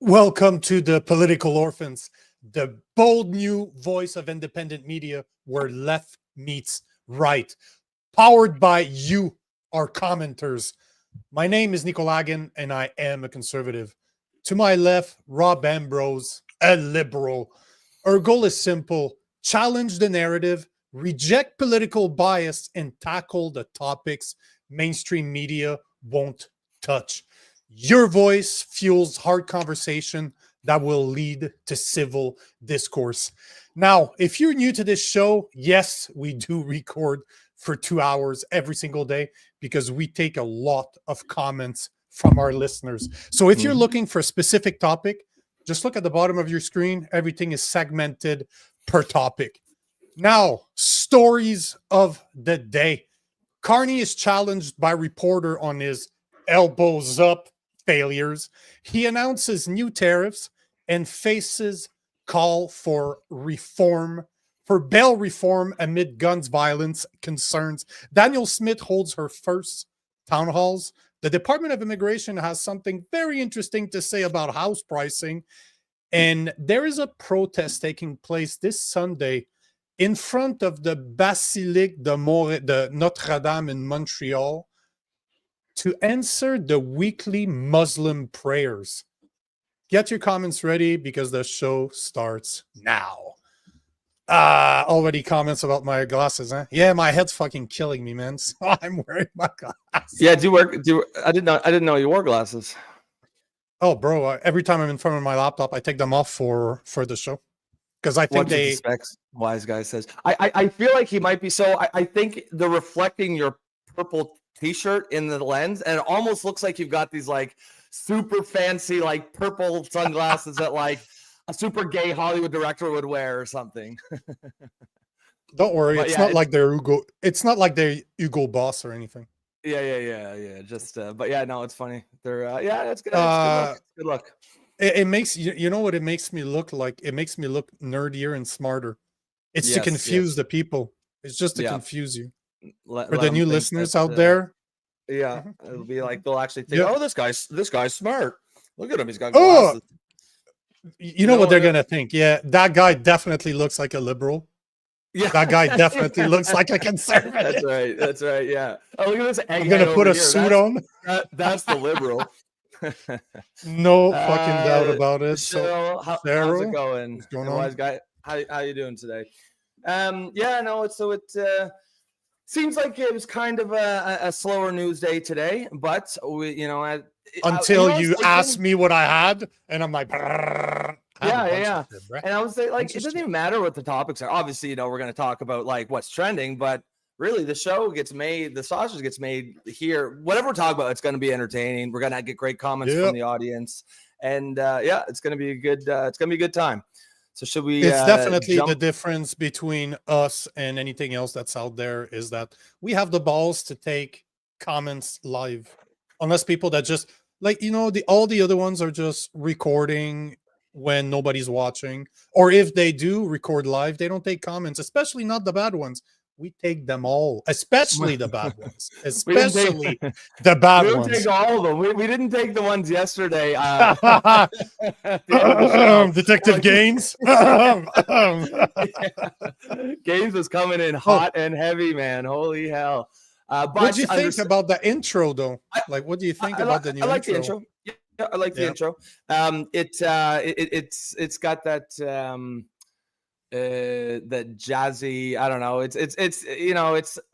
Welcome to the Political Orphans, the bold new voice of independent media where left meets right. Powered by you, our commenters. My name is Nico Lagan and I am a conservative. To my left, Rob Ambrose, a liberal. Our goal is simple: challenge the narrative, reject political bias, and tackle the topics mainstream media won't touch. Your voice fuels hard conversation that will lead to civil discourse. Now, if you're new to this show, yes, we do record for 2 hours every single day because we take a lot of comments from our listeners. So if you're looking for a specific topic, just look at the bottom of your screen. Everything is segmented per topic. Now, stories of the day. Carney is challenged by reporter on his elbows up failures. He announces new tariffs and faces call for reform, for bail reform amid guns violence concerns. Danielle Smith holds her first town halls. The Department of Immigration has something very interesting to say about house pricing. And there is a protest taking place this Sunday in front of the Basilique-Notre-Dame in Montreal to answer the weekly Muslim prayers. Get your comments ready because the show starts now. Already comments about my glasses, huh? Yeah, my head's fucking killing me, man. So I'm wearing my glasses. Yeah, I didn't know you wore glasses. Oh, bro, every time I'm in front of my laptop, I take them off for the show. Because I think the specs, wise guy says. I feel like he might be I think they're reflecting your purple t-shirt in the lens, and it almost looks like you've got these like super fancy like purple sunglasses that like a super gay Hollywood director would wear or something. Don't worry, it's not like they're Hugo Boss or anything. Yeah. Just but yeah, no, it's funny. They're it's good. It's good luck. It makes you know what it makes me look like? It makes me look nerdier and smarter. It's to confuse the people. It's just to confuse you. For the new listeners out there. Yeah, it'll be like they'll actually think, oh, this guy's smart. Look at him, he's got glasses. You know what they're gonna think? Yeah, that guy definitely looks like a liberal. Yeah, that guy definitely looks like a conservative. That's right. Yeah. Oh, look at this. I'm gonna put a suit on. That's the liberal. No fucking doubt about it. So, how's it going? What's going on? Wise guy, how you doing today? It seems like it was kind of a slower news day today, but until you asked me what I had, and I'm like, yeah. And I was like, it doesn't even matter what the topics are. Obviously, we're going to talk about like what's trending, but really the show gets made, the sausage gets made here. Whatever we're talking about, it's going to be entertaining. We're going to get great comments from the audience, and it's going to be a good. It's going to be a good time. So should we? It's definitely the difference between us and anything else that's out there is that we have the balls to take comments live, unless people that just like all the other ones are just recording when nobody's watching, or if they do record live, they don't take comments, especially not the bad ones. We take them all, especially the bad ones. Especially the bad ones. We didn't take all of them. We didn't take the ones yesterday. Detective Gaines. Gaines was coming in hot and heavy, man. Holy hell. What do you think about the intro, though? What do you think about the new intro? I like the intro. Yeah, I like the intro. It's got that that jazzy, I don't know, it's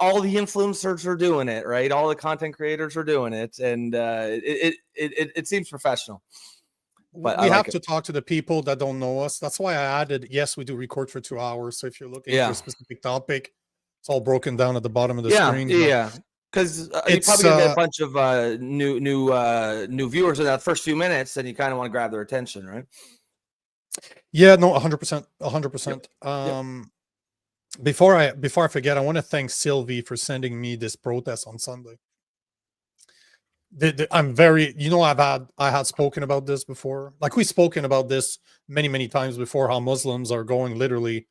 all the influencers are doing it, right? All the content creators are doing it, and it seems professional. But we have to talk to the people that don't know us. That's why I added, yes, we do record for 2 hours. So if you're looking for a specific topic, it's all broken down at the bottom of the screen. Yeah. Because you're probably gonna get a bunch of new viewers in that first few minutes, and you kind of want to grab their attention, right? Yeah, no, 100%, 100%. Before I forget, I want to thank Sylvie for sending me this protest on Sunday. I'm very, I had spoken about this before. Like we've spoken about this many times before. How Muslims are going literally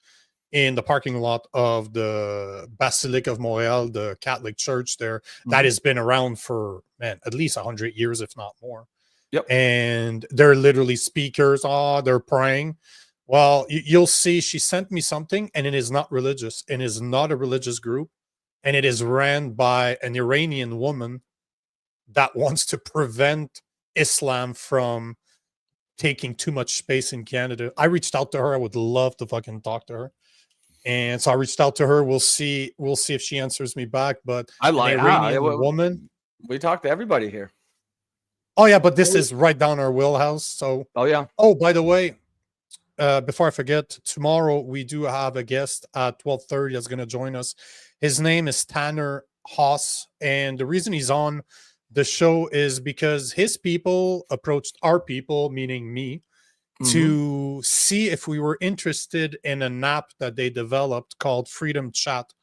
in the parking lot of the Basilique of Montreal, the Catholic church there, that has been around for at least 100 years, if not more. Yep. And they're literally speakers. Oh, they're praying. Well, you'll see she sent me something, and it is not religious, and is not a religious group, and it is ran by an Iranian woman that wants to prevent Islam from taking too much space in Canada. I reached out to her. I would love to fucking talk to her. And so I reached out to her. We'll see if she answers me back. But I like an Iranian woman. We talk to everybody here. Oh yeah, but this is right down our wheelhouse. So Oh, by the way, before I forget, tomorrow we do have a guest at 12:30 that's going to join us. His name is Tanner Haas, and the reason he's on the show is because his people approached our people, meaning me, to see if we were interested in an app that they developed called Freedom Chat.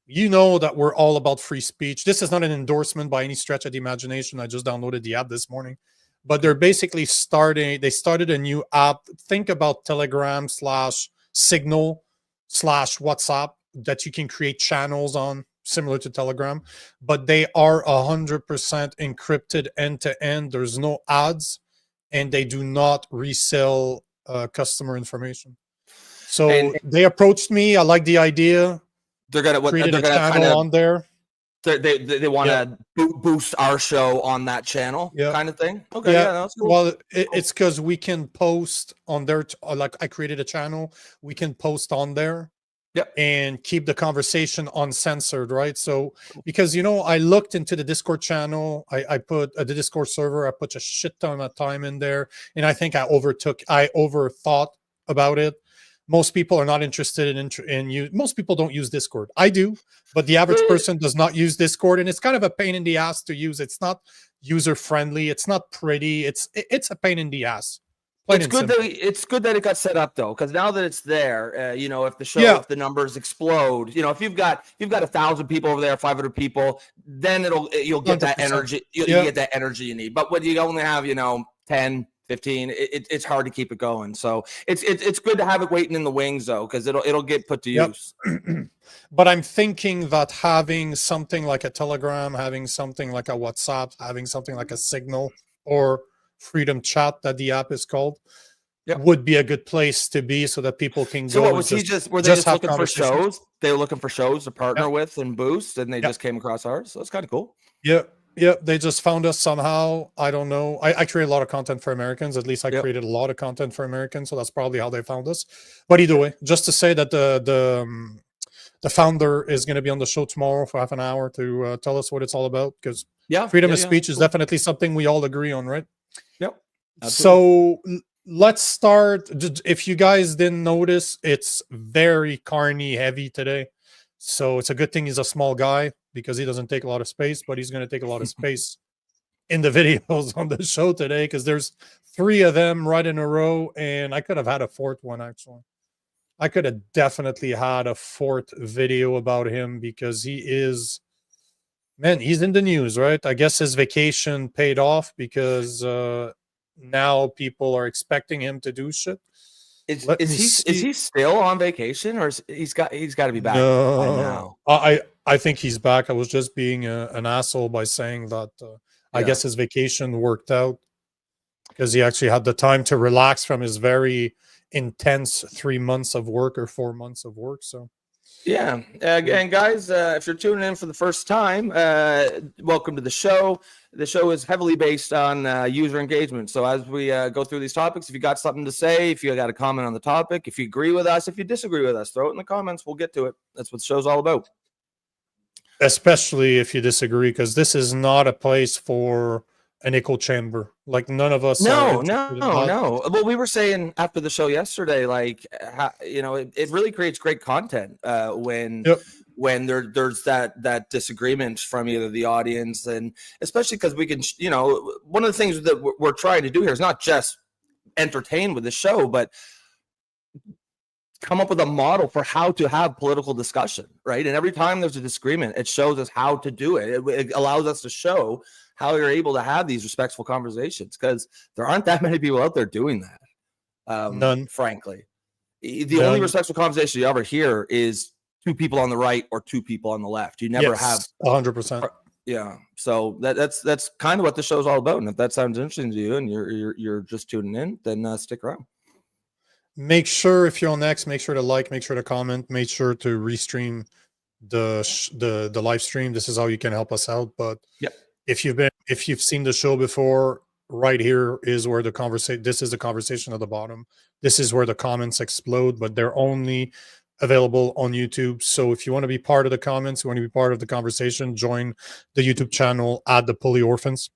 You know that we're all about free speech. This is not an endorsement by any stretch of the imagination. I just downloaded the app this morning. But they're basically started a new app. Think about Telegram / Signal / WhatsApp that you can create channels on, similar to Telegram, but they are 100% encrypted end to end. There's no ads, and they do not resell customer information. So they approached me. I like the idea. They're gonna create a channel on there. They want to boost our show on that channel, kind of thing. Okay, that's cool. Well, it's because we can post on there. Like I created a channel, we can post on there. And keep the conversation uncensored, right? So, because I looked into the Discord channel, I put the Discord server, I put a shit ton of time in there, and I think I overthought about it. Most people are not interested in you. Most people don't use Discord. I do, but the average person does not use Discord, and it's kind of a pain in the ass to use. It's not user friendly. It's not pretty. It's a pain in the ass. It's good that it got set up though, because now that it's there, if the show, if the numbers explode, if you've got 1,000 people over there, 500 people, then you'll get 100%. That energy. You get that energy you need. But when you only have 10, 15, it's hard to keep it going. So it's good to have it waiting in the wings though, because it'll get put to use. But I'm thinking that having something like a Telegram, having something like a WhatsApp, having something like a Signal or Freedom Chat, that the app is called, would be a good place to be, so that people can go. So what was he just? Were they just looking for shows? They were looking for shows to partner with and boost, and they just came across ours. So it's kind of cool. Yeah. They just found us somehow. I don't know. I create a lot of content for Americans. At least I created a lot of content for Americans, so that's probably how they found us. But either way, just to say that the founder is going to be on the show tomorrow for half an hour to tell us what it's all about, because freedom of speech is definitely something we all agree on, right? Yep. Absolutely. So let's start. If you guys didn't notice, it's very Carney heavy today. So it's a good thing he's a small guy, because he doesn't take a lot of space, but he's going to take a lot of space in the videos on the show today, because there's 3 of them right in a row, and I could have had a 4th one, actually. I could have definitely had a 4th video about him, because he is, man, he's in the news, right? I guess his vacation paid off, because now people are expecting him to do shit. Is he still on vacation, or he's got to be back by now? I think he's back. I was just being an asshole by saying that I guess his vacation worked out, because he actually had the time to relax from his very intense 3 months of work or 4 months of work. So and guys, if you're tuning in for the first time, welcome to the show. The show is heavily based on user engagement. So as we go through these topics, if you got something to say, if you got a comment on the topic, if you agree with us, if you disagree with us, throw it in the comments. We'll get to it. That's what the show's all about. Especially if you disagree, because this is not a place for an echo chamber. Like, none of us. No. Well, we were saying after the show yesterday, like, it really creates great content when there's that disagreement from either the audience, and especially because we can, one of the things that we're trying to do here is not just entertain with the show, but come up with a model for how to have political discussion, right? And every time there's a disagreement, it shows us how to do it. It allows us to show how you're able to have these respectful conversations, because there aren't that many people out there doing that. None. Frankly. The only respectful conversation you ever hear is 2 people on the right or 2 people on the left. You never have 100%. Yeah, so that's kind of what the show's all about. And if that sounds interesting to you, and you're just tuning in, then stick around. Make sure if you're on X, make sure to like, make sure to comment, make sure to restream the live stream. This is how you can help us out. But yep, if you've seen the show before, right here is where the conversation. This is the conversation at the bottom. This is where the comments explode, but they're only available on YouTube. So if you want to be part of the comments, you want to be part of the conversation, join the YouTube channel at the Poli Orphans.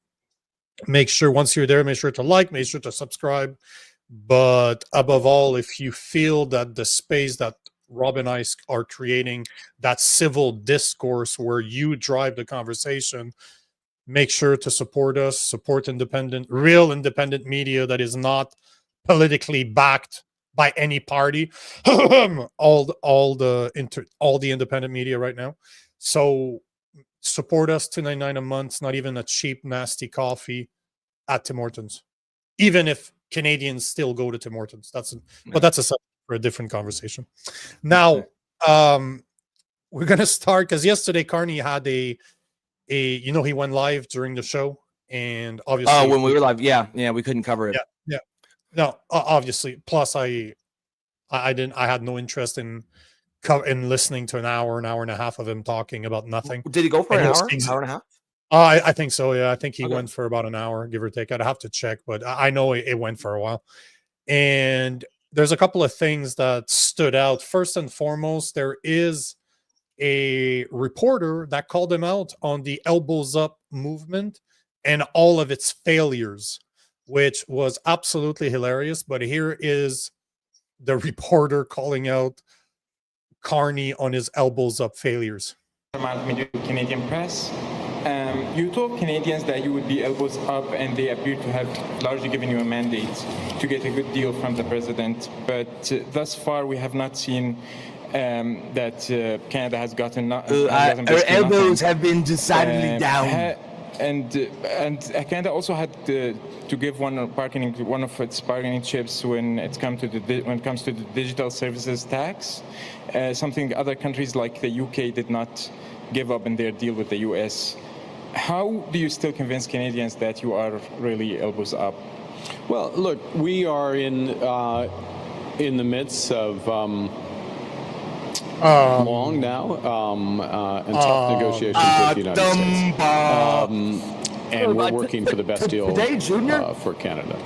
Make sure once you're there, make sure to like, make sure to subscribe. But above all, if you feel that the space that Rob and I are creating, that civil discourse where you drive the conversation, make sure to support us, support real independent media that is not politically backed by any party. all the independent media right now. So support us. $2.99 a month. It's not even a cheap, nasty coffee at Tim Hortons, even if Canadians still go to Tim Hortons. But that's a subject for a different conversation. Now, we're gonna start because yesterday Carney had a he went live during the show, and obviously when we were live, we couldn't cover it. Yeah. No, obviously. Plus, I had no interest in listening to an hour and a half of him talking about nothing. Did he go for an hour and a half? I think so. Yeah, I think he went for about an hour, give or take. I'd have to check, but I know it went for a while. And there's a couple of things that stood out. First and foremost, there is a reporter that called him out on the Elbows Up movement and all of its failures, which was absolutely hilarious. But here is the reporter calling out Carney on his Elbows Up failures. Canadian press. You told Canadians that you would be elbows up, and they appear to have largely given you a mandate to get a good deal from the president. But thus far, we have not seen that Canada has gotten. Our elbows have been decidedly down. And Canada also had to give one of its bargaining chips when it comes to the digital services tax, something other countries like the UK did not give up in their deal with the US. How do you still convince Canadians that you are really elbows up? Well, look, we are in the midst of long now and tough negotiations with the United States. And we're working for the best deal for Canada.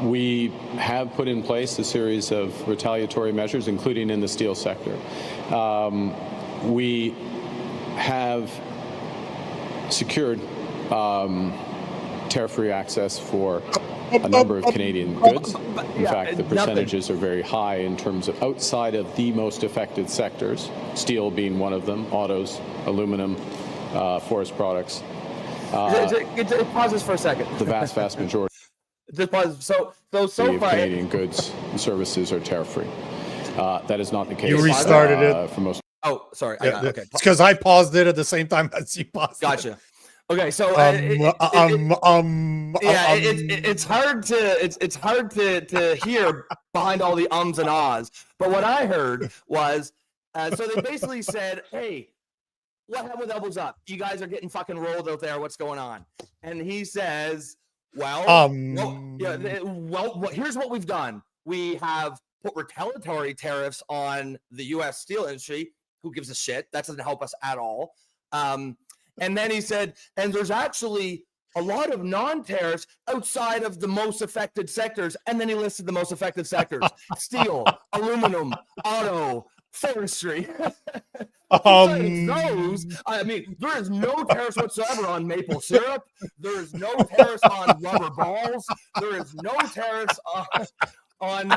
We have put in place a series of retaliatory measures, including in the steel sector. We have secured tariff-free access for a number of Canadian goods. In fact, the percentages are very high in terms of outside of the most affected sectors, steel being one of them, autos, aluminum, forest products. Pause this for a second. The vast majority Just pause. So of far, Canadian goods and services are tariff-free. That is not the case. You restarted it for most. Oh, sorry. Yeah, okay. It's because I paused it at the same time as you paused. Gotcha. Okay, so it's hard to hear behind all the ums and ahs. But what I heard was, so they basically said, "Hey, what happened with Elbows Up? You guys are getting fucking rolled out there. What's going on?" And he says, "Well, here's what we've done. We have put retaliatory tariffs on the U.S. steel industry. Who gives a shit? That doesn't help us at all." And then he said, and there's actually a lot of non-tariffs outside of the most affected sectors. And then he listed the most affected sectors: steel, aluminum, auto, forestry. Those, I mean, there is no tariffs whatsoever on maple syrup. There is no tariffs on rubber balls. There is no tariffs on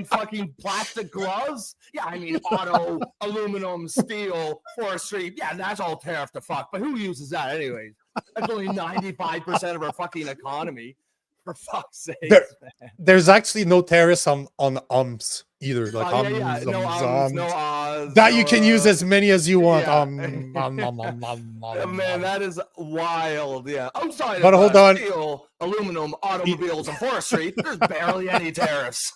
fucking plastic gloves. Yeah, I mean, auto, aluminum, steel, forestry. Yeah, that's all tariff to fuck. But who uses that anyways? That's only 95% of our fucking economy. For fuck's sake. There's actually no tariffs on ums either. Like that you can use as many as you want. Man, that is wild. Yeah, outside but hold on. Steel, aluminum, automobiles, and forestry, there's barely any tariffs.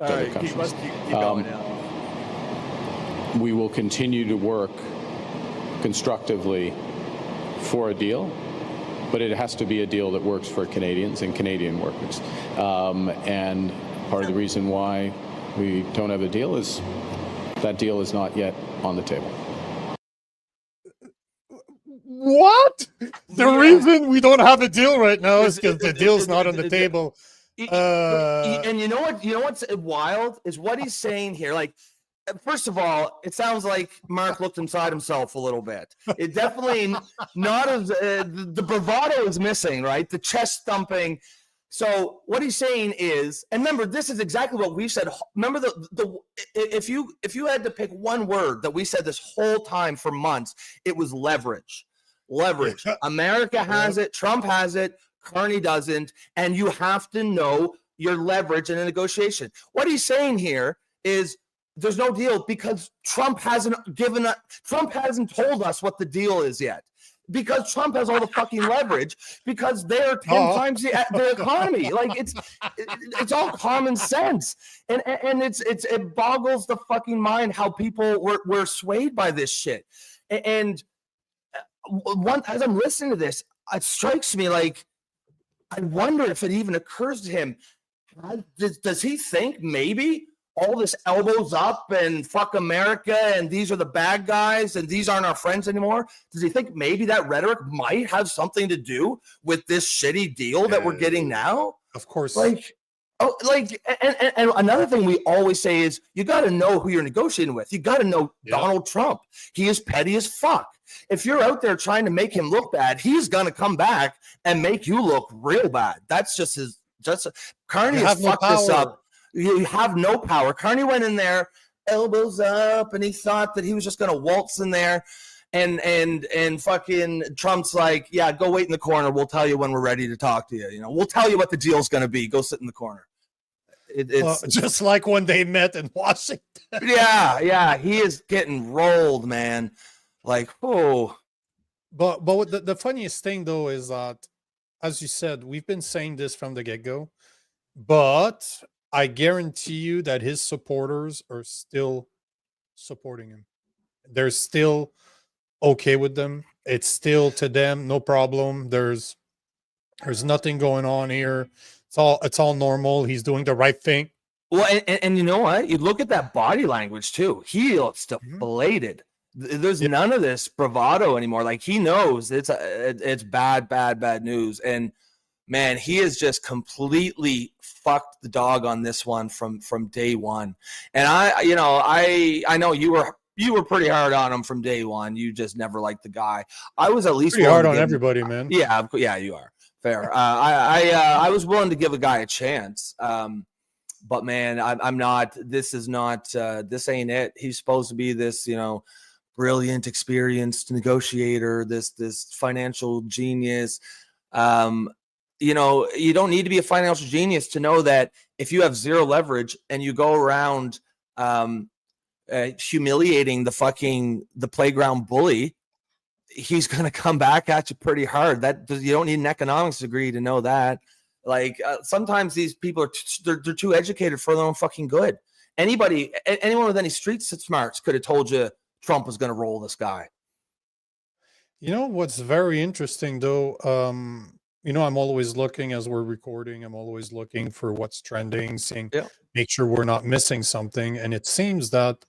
other countries. Keep going now. We will continue to work constructively for a deal, but it has to be a deal that works for Canadians and Canadian workers. And part of the reason why we don't have a deal is that deal is not yet on the table. What? The reason we don't have a deal right now is because the deal's not on the table. And you know what? You know what's wild is what he's saying here. Like, first of all, it sounds like Mark looked inside himself a little bit. It definitely not as the bravado is missing, right? The chest thumping. So what he's saying is, and remember, this is exactly what we said. Remember if you had to pick one word that we said this whole time for months, it was leverage. Leverage. America has it. Trump has it. Carney doesn't. And you have to know your leverage in a negotiation. What he's saying here is there's no deal because Trump hasn't told us what the deal is yet. Because Trump has all the fucking leverage, because they're 10 times the economy. Like it's all common sense. And it boggles the fucking mind how people were swayed by this shit. And as I'm listening to this, it strikes me like I wonder if it even occurs to him. Does he think maybe all this elbows up and fuck America and these are the bad guys and these aren't our friends anymore? Does he think maybe that rhetoric might have something to do with this shitty deal that we're getting now? Of course. And another thing we always say is you got to know who you're negotiating with. You got to know Donald Trump. He is petty as fuck. If you're out there trying to make him look bad, he's going to come back and make you look real bad. That's just Carney has fucked this up. You have no power. Carney went in there, elbows up, and he thought that he was just going to waltz in there. And fucking Trump's like, yeah, go wait in the corner. We'll tell you when we're ready to talk to you. You know, we'll tell you what the deal's going to be. Go sit in the corner. It's just like when they met in Washington. Yeah. He is getting rolled, man. Like, oh. But the funniest thing, though, is that, as you said, we've been saying this from the get-go, but I guarantee you that his supporters are still supporting him. They're still okay with them. It's still to them, no problem. There's nothing going on here. It's all normal. He's doing the right thing. Well, and you know what? You look at that body language too. He looks deflated. There's none of this bravado anymore. Like he knows it's bad news. And man, he has just completely fucked the dog on this one from day one. And I know you were pretty hard on him from day one. You just never liked the guy. I was at least pretty hard on everybody, man. Yeah, you are. Fair. I was willing to give a guy a chance. But man, I'm not. This is not. This ain't it. He's supposed to be this, brilliant, experienced negotiator. This financial genius. You don't need to be a financial genius to know that if you have zero leverage and you go around humiliating the playground bully, he's going to come back at you pretty hard. You don't need an economics degree to know that. Like sometimes these people they're too educated for their own fucking good. Anyone with any street smarts could have told you Trump was going to roll this guy. You know what's very interesting though? I'm always looking as we're recording. I'm always looking for what's trending, make sure we're not missing something. And it seems that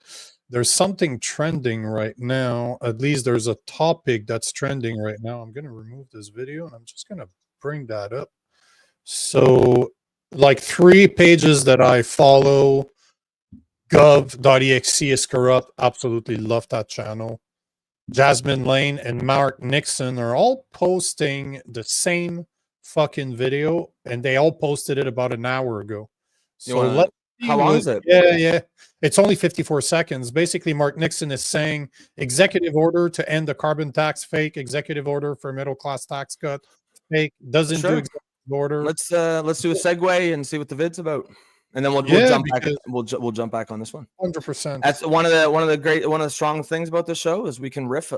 there's something trending right now. At least there's a topic that's trending right now. I'm going to remove this video and I'm just going to bring that up. So like 3 pages that I follow, gov.exe is corrupt. Absolutely love that channel. Jasmine Lane and Mark Nixon are all posting the same fucking video, and they all posted it about an hour ago. So how long is it? Yeah. It's only 54 seconds. Basically, Mark Nixon is saying executive order to end the carbon tax, fake. Executive order for middle class tax cut, fake. Doesn't do executive order. Let's do a segue and see what the vid's about. And then we'll jump back. We'll jump back on this one. 100%. That's one of the strong things about this show is we can riff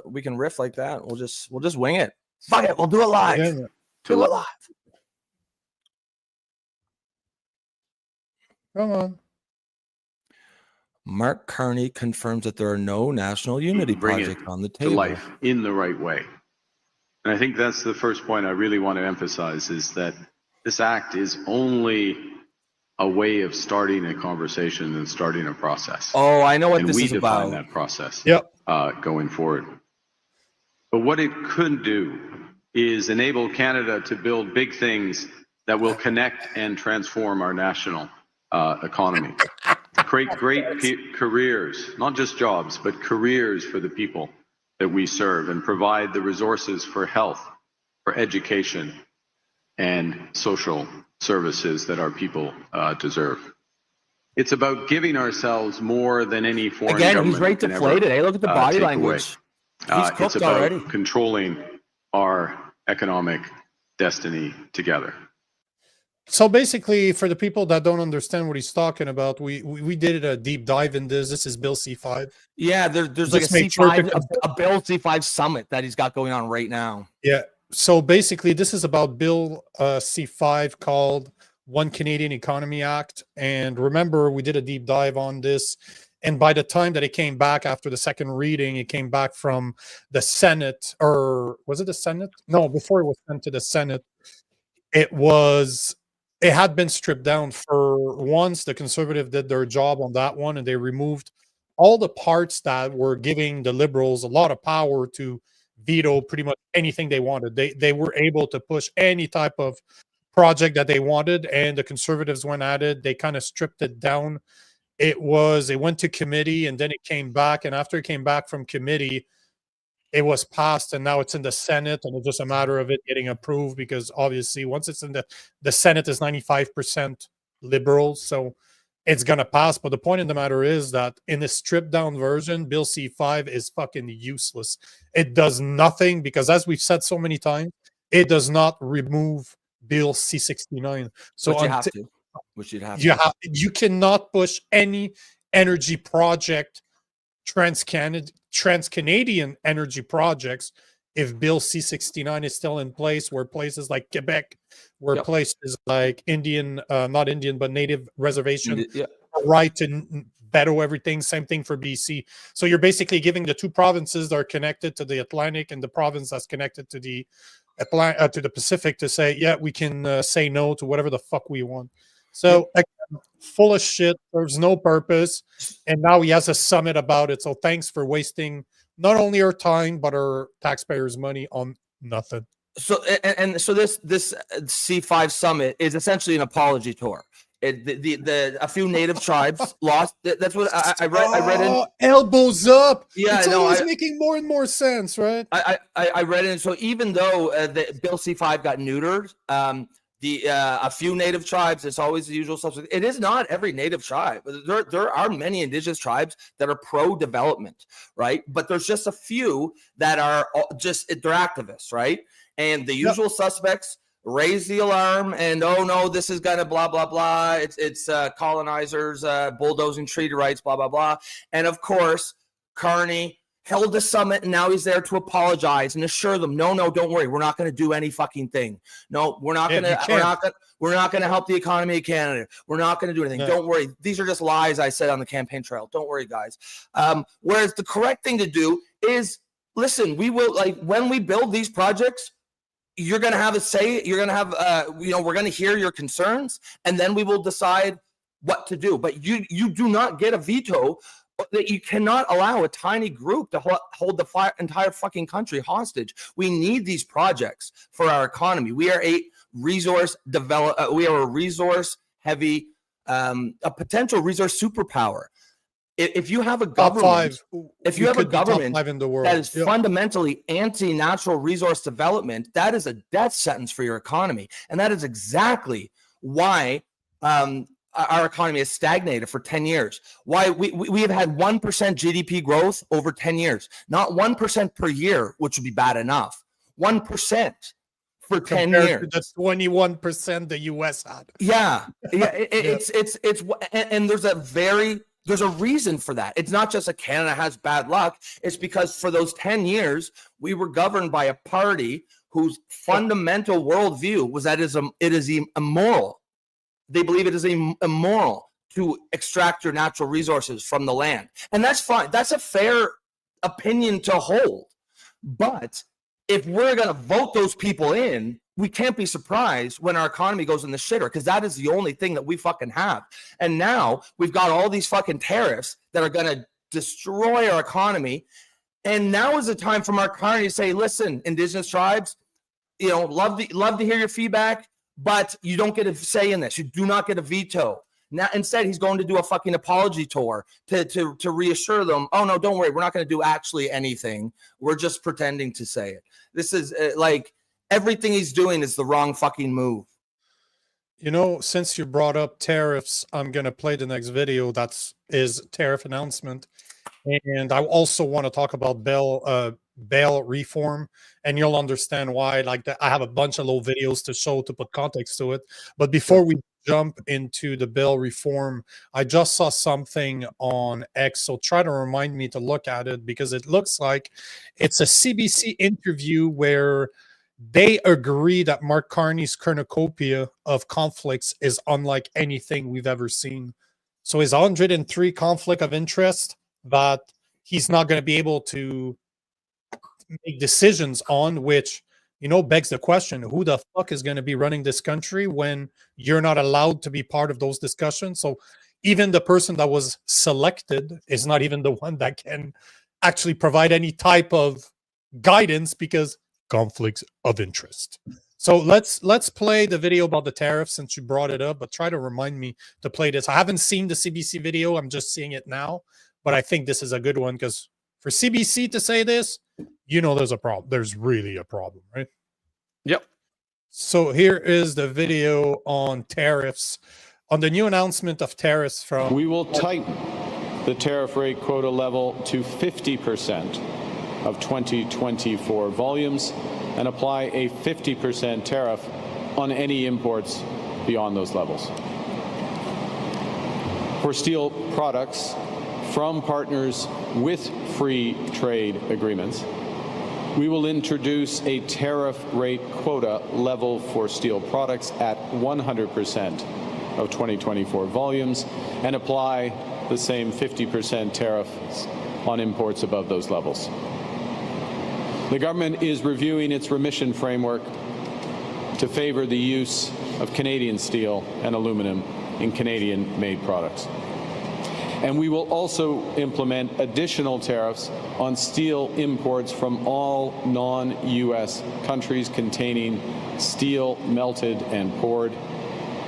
like that. We'll just wing it. Fuck it. We'll do it live. Yeah. Do it live. Come on. Mark Carney confirms that there are no national unity projects on the table. To life in the right way. And I think that's the first point I really want to emphasize, is that this act is only a way of starting a conversation and starting a process. Oh, I know what this is about. And we define that process going forward. But what it could do is enable Canada to build big things that will connect and transform our national economy. Create great careers, not just jobs, but careers for the people that we serve, and provide the resources for health, for education, and social services that our people deserve. It's about giving ourselves more than any foreign government. Again, he's right deflated. Hey, look at the body language. He's cooked it's about already. Controlling our economic destiny together. So basically, for the people that don't understand what he's talking about, we did a deep dive in this. This is Bill C5. Yeah, there's like a C5, a Bill C5 summit that he's got going on right now. Yeah. So basically, this is about Bill C5 called One Canadian Economy Act. And remember, we did a deep dive on this. And by the time that it came back after the second reading, it came back from the Senate, or was it the Senate? No, before it was sent to the Senate, it had been stripped down. For once, the Conservative did their job on that one, and they removed all the parts that were giving the Liberals a lot of power to veto pretty much anything they wanted. They were able to push any type of project that they wanted, and the Conservatives went at it. They kind of stripped it down. It went to committee, and then it came back, and after it came back from committee, it was passed, and now it's in the Senate, and it's just a matter of it getting approved, because obviously once it's in the Senate is 95% liberals, so it's going to pass. But the point of the matter is that in the stripped down version, Bill C5 is fucking useless. It does nothing, because as we've said so many times, it does not remove Bill C69. So which you'd have to. You cannot push any energy project, trans-Canadian energy projects, if Bill C69 is still in place, where places like Quebec, where places like not Indian, but Native reservation, right to veto everything. Same thing for BC. So you're basically giving the two provinces that are connected to the Atlantic and the province that's connected to the Pacific to say, yeah, we can say no to whatever the fuck we want. So again, full of shit. There's no purpose, and now he has a summit about it. So thanks for wasting not only our time but our taxpayers' money on nothing. So so this C5 summit is essentially an apology tour. A few native tribes lost. That's what I read in Elbows Up. Yeah, it's always making more and more sense, right? I read in. So even though the Bill C5 got neutered, a few native tribes, it's always the usual suspect. It is not every native tribe. There are many indigenous tribes that are pro-development, right? But there's just a few that are they're activists, right? And the usual suspects raise the alarm and, oh no, this is gonna blah blah blah. It's colonizers bulldozing treaty rights, blah blah blah. And of course, Carney held a summit, and now he's there to apologize and assure them, no, don't worry, we're not going to do any fucking thing. No, we're not going to help the economy of Canada. We're not going to do anything. Don't worry. These are just lies I said on the campaign trail. Don't worry, guys. Whereas the correct thing to do is, listen, we will, like, when we build these projects, you're going to have a say. You're going to have, we're going to hear your concerns, and then we will decide what to do. But you do not get a veto. That you cannot allow a tiny group to hold the entire fucking country hostage. We need these projects for our economy. We are a resource heavy, a potential resource superpower. If you have a government, that is fundamentally anti-natural resource development, that is a death sentence for your economy, and that is exactly why. Our economy has stagnated for 10 years. Why we have had 1% GDP growth over 10 years, not 1% per year, which would be bad enough. 1% for 10 years. To the 21% the U.S. had. It's and there's a reason for that. It's not just that Canada has bad luck. It's because for those 10 years we were governed by a party whose fundamental worldview was that it is immoral. They believe it is immoral to extract your natural resources from the land. And that's fine. That's a fair opinion to hold. But if we're going to vote those people in, we can't be surprised when our economy goes in the shitter, because that is the only thing that we fucking have. And now we've got all these fucking tariffs that are going to destroy our economy. And now is the time for Mark Carney to say, listen, Indigenous tribes, you know, love to hear your feedback, but you don't get a say in this. You do not get a veto. Now, instead, he's going to do a fucking apology tour to reassure them, oh, no, don't worry. We're not going to do actually anything. We're just pretending to say it. This is like everything he's doing is the wrong fucking move. You know, since you brought up tariffs, I'm going to play the next video. Is tariff announcement. And I also want to talk about bail reform, and you'll understand why. Like that, I have a bunch of little videos to show to put context to it. But before we jump into the bail reform, I just saw something on X, so try to remind me to look at it, because it looks like it's a CBC interview where they agree that Mark Carney's cornucopia of conflicts is unlike anything we've ever seen. So his 103 conflict of interest that he's not going to be able to make decisions on, which, you know, begs the question, who the fuck is going to be running this country when you're not allowed to be part of those discussions? So even the person that was selected is not even the one that can actually provide any type of guidance, because conflicts of interest. So let's play the video about the tariffs, since you brought it up, but try to remind me to play this. I haven't seen the CBC video. I'm just seeing it now, but I think this is a good one, because for CBC to say this, you know, there's a problem. There's really a problem, right? Yep. So here is the video on tariffs, on the new announcement of tariffs from... We will tighten the tariff rate quota level to 50% of 2024 volumes and apply a 50% tariff on any imports beyond those levels. For steel products from partners with free trade agreements, we will introduce a tariff rate quota level for steel products at 100% of 2024 volumes and apply the same 50% tariffs on imports above those levels. The government is reviewing its remission framework to favor the use of Canadian steel and aluminum in Canadian-made products. And we will also implement additional tariffs on steel imports from all non-U.S. countries containing steel melted and poured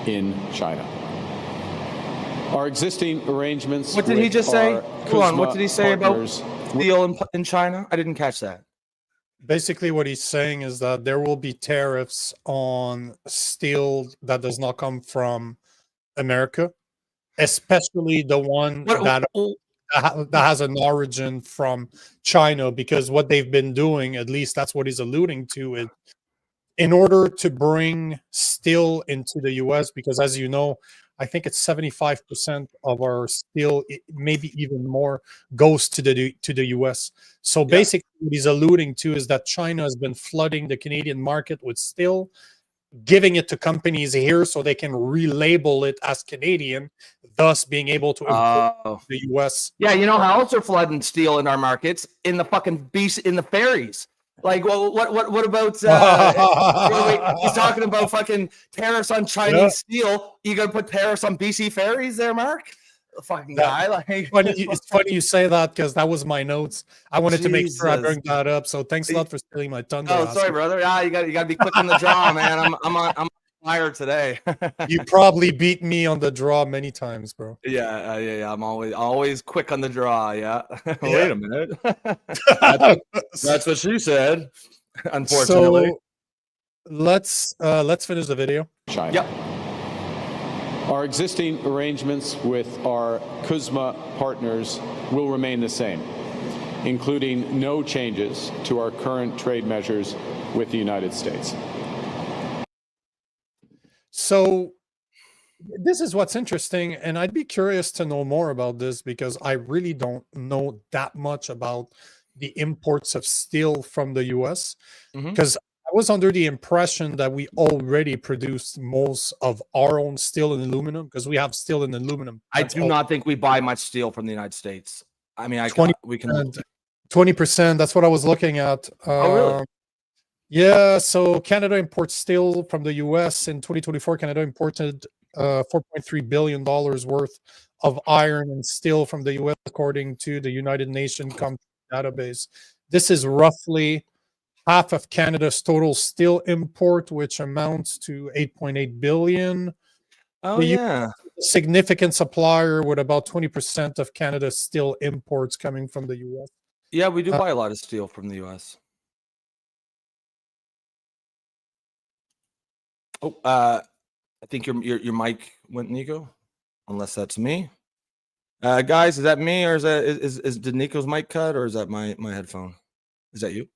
in China. Our existing arrangements... What did he just say? Come on, what did he say about steel in China? I didn't catch that. Basically, what he's saying is that there will be tariffs on steel that does not come from America, especially the one that has an origin from China, because what they've been doing, at least that's what he's alluding to, is in order to bring steel into the U.S., because as you know, I think it's 75% of our steel, maybe even more, goes to the U.S. So basically what he's alluding to is that China has been flooding the Canadian market with steel, giving it to companies here so they can relabel it as Canadian, thus being able to import the U.S. Yeah, you know how else are flooding steel in our markets? In the fucking in the ferries. Like, well, what about he's talking about fucking tariffs on Chinese steel? You gonna put tariffs on BC ferries there, Mark? The fucking guy. Like, it's funny you say that, because that was my notes. I wanted to make sure I bring that up. So thanks a lot for stealing my thunder. Oh, sorry, brother. Yeah, you got to be quick on the draw, man. I'm on fire today. You probably beat me on the draw many times, bro. Yeah. I'm always quick on the draw. Yeah. Wait a minute. That's what she said. Unfortunately. So let's finish the video. China. Yep. Our existing arrangements with our CUSMA partners will remain the same, including no changes to our current trade measures with the United States. So this is what's interesting, and I'd be curious to know more about this, because I really don't know that much about the imports of steel from the U.S. Because was under the impression that we already produced most of our own steel and aluminum because we have steel and aluminum. I do not think we buy much steel from the United States. I mean, we can 20%. That's what I was looking at. Oh, really? Yeah. So Canada imports steel from the U.S. in 2024. Canada imported $4.3 billion worth of iron and steel from the U.S. according to the United Nations database. This is roughly half of Canada's total steel import, which amounts to 8.8 billion. Oh, yeah. A significant supplier with about 20% of Canada's steel imports coming from the U.S. Yeah, we do buy a lot of steel from the U.S. Oh, I think your mic went, Nico, unless that's me. Guys, is that me, or did Nico's mic cut, or is that my headphone? Is that you?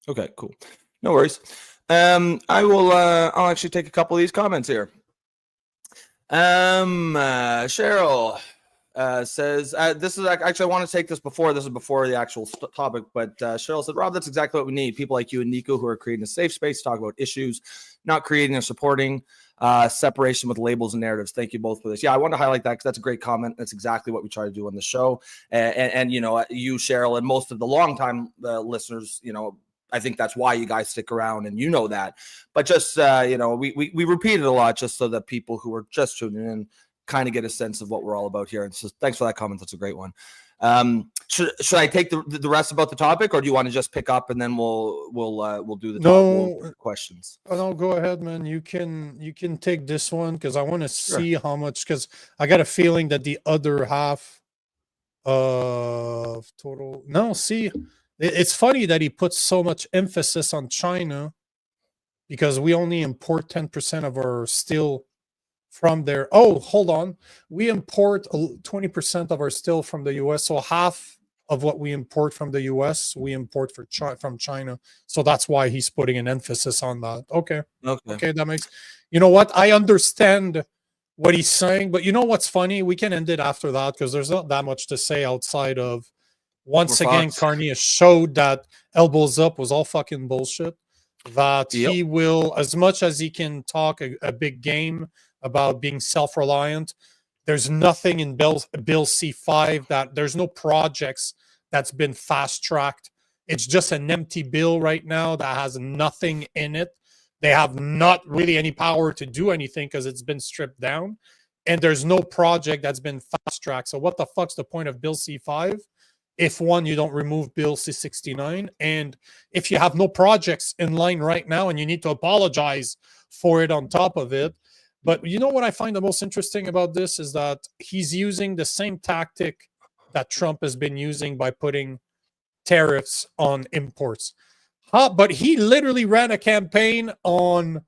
Okay, cool. No worries. I'll actually take a couple of these comments here. Cheryl says, this is actually, I want to take this before the actual topic, but Cheryl said, Rob, that's exactly what we need. People like you and Nico who are creating a safe space to talk about issues, not creating or supporting separation with labels and narratives. Thank you both for this. Yeah, I want to highlight that because that's a great comment. That's exactly what we try to do on the show. And you know, you, Cheryl, and most of the longtime listeners, you know, I think that's why you guys stick around, and you know that. But just you know, we repeat it a lot just so that people who are just tuning in kind of get a sense of what we're all about here. And so thanks for that comment. That's a great one. Should I take the rest about the topic, or do you want to just pick up and then we'll do the questions? Oh, no, go ahead, man. You can take this one because I want to see how much, because I got a feeling that the other half of total. No, see, it's funny that he puts so much emphasis on China because we only import 10% of our steel from there. Oh, hold on. We import 20% of our steel from the U.S. So half of what we import from the U.S. we import from China. So that's why he's putting an emphasis on that. Okay, that makes. You know what? I understand what he's saying, but you know what's funny? We can end it after that because there's not that much to say outside of. Once again, Carney has showed that Elbows Up was all fucking bullshit. That he will, as much as he can talk a big game about being self-reliant, there's nothing in Bill C5 that there's no projects that's been fast-tracked. It's just an empty bill right now that has nothing in it. They have not really any power to do anything because it's been stripped down. And there's no project that's been fast-tracked. So what the fuck's the point of Bill C5? If one, you don't remove Bill C69, and if you have no projects in line right now and you need to apologize for it on top of it. But you know what I find the most interesting about this is that he's using the same tactic that Trump has been using by putting tariffs on imports. But he literally ran a campaign on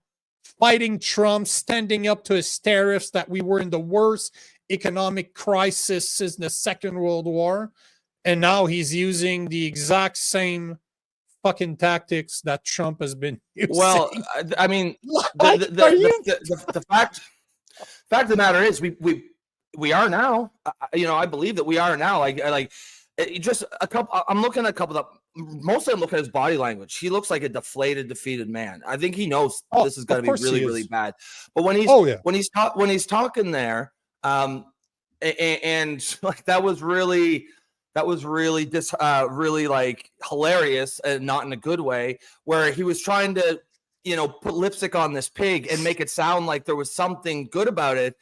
fighting Trump, standing up to his tariffs, that we were in the worst economic crisis since the Second World War. And now he's using the exact same fucking tactics that Trump has been using. Well, I mean, the fact of the matter is, we are now. You know, I believe that we are now. Like just a couple. I'm looking at a couple of. Mostly, I'm looking at his body language. He looks like a deflated, defeated man. I think he knows this is going to be really, really bad. But when he's talking there, and like that was really really like hilarious, and not in a good way, where he was trying to, you know, put lipstick on this pig and make it sound like there was something good about it.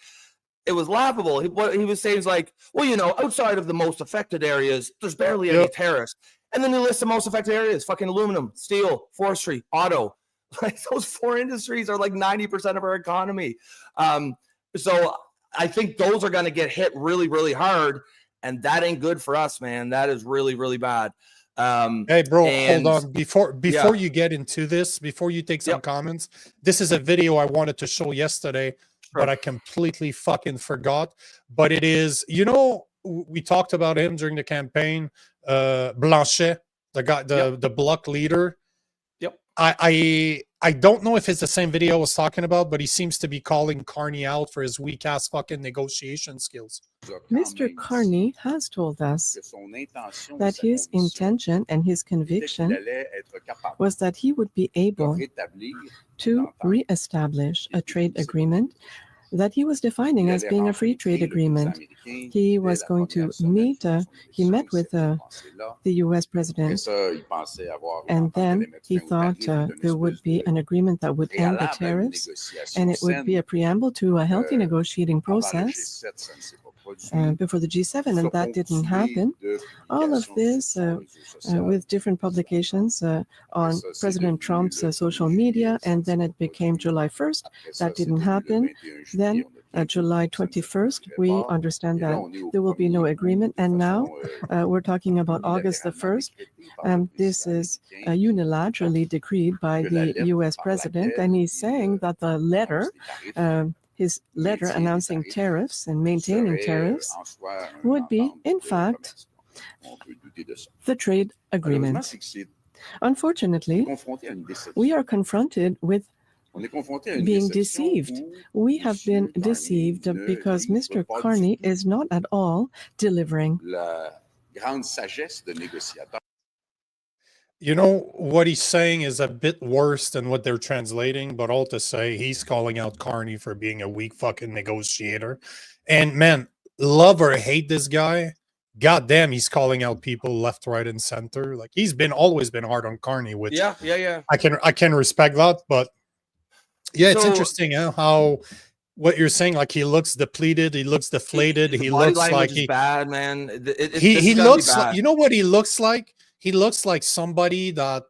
It was laughable. What he was saying is like, well, you know, outside of the most affected areas, there's barely any tariffs. And then he lists the most affected areas: fucking aluminum, steel, forestry, auto. Like those four industries are like 90% of our economy. So I think those are going to get hit really, really hard. And that ain't good for us, man. That is really, really bad. Hey, bro, hold on. Before you get into this, before you take some comments, this is a video I wanted to show yesterday, but I completely fucking forgot. But it is, you know, we talked about him during the campaign, Blanchet, the guy, the bloc leader. Yep. I don't know if it's the same video I was talking about, but he seems to be calling Carney out for his weak ass fucking negotiation skills. Mr. Carney has told us that his intention and his conviction was that he would be able to reestablish a trade agreement that he was defining as being a free trade agreement. He was going to meet, he met with the U.S. president, and then he thought there would be an agreement that would end the tariffs, and it would be a preamble to a healthy negotiating process before the G7, and that didn't happen. All of this with different publications on President Trump's social media, and then it became July 1st. That didn't happen. Then July 21st, we understand that there will be no agreement, and now we're talking about August the 1st. This is unilaterally decreed by the U.S. president, and he's saying that the letter, his letter announcing tariffs and maintaining tariffs would be, in fact, the trade agreement. Unfortunately, we are confronted with being deceived. We have been deceived because Mr. Carney is not at all delivering. You know, what he's saying is a bit worse than what they're translating, but all to say he's calling out Carney for being a weak fucking negotiator. And man, love or hate this guy, goddamn, he's calling out people left, right, and center. Like he's always been hard on Carney, which I can respect that, but yeah, it's interesting how what you're saying, like he looks depleted, he looks deflated, he looks like he's bad, man. He looks like, you know what he looks like? He looks like somebody that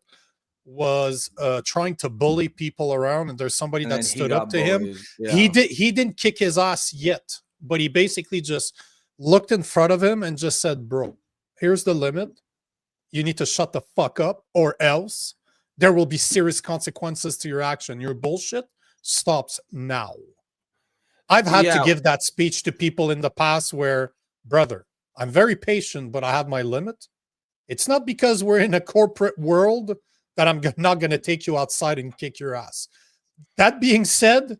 was trying to bully people around, and there's somebody that stood up to him. Yeah. He didn't kick his ass yet, but he basically just looked in front of him and just said, bro, here's the limit. You need to shut the fuck up, or else there will be serious consequences to your action. Your bullshit stops now. I've had to give that speech to people in the past where, brother, I'm very patient, but I have my limit. It's not because we're in a corporate world that I'm not going to take you outside and kick your ass. That being said,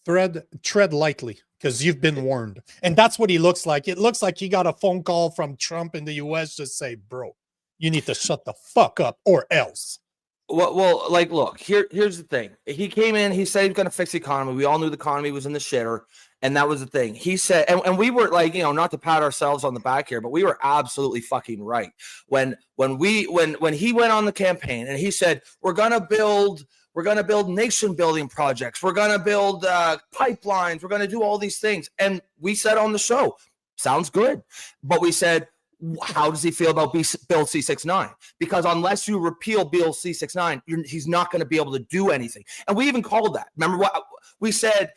tread lightly, because you've been warned. And that's what he looks like. It looks like he got a phone call from Trump in the U.S. to say, bro, you need to shut the fuck up or else. Well, like, look, here's the thing. He came in, he said he was going to fix the economy. We all knew the economy was in the shitter, and that was the thing. He said, and we were like, you know, not to pat ourselves on the back here, but we were absolutely fucking right. When he went on the campaign and he said, we're going to build nation building projects. We're going to build pipelines. We're going to do all these things. And we said on the show, sounds good. But we said, how does he feel about Bill C-69? Because unless you repeal Bill C-69, he's not going to be able to do anything. And we even called that. Remember what we said?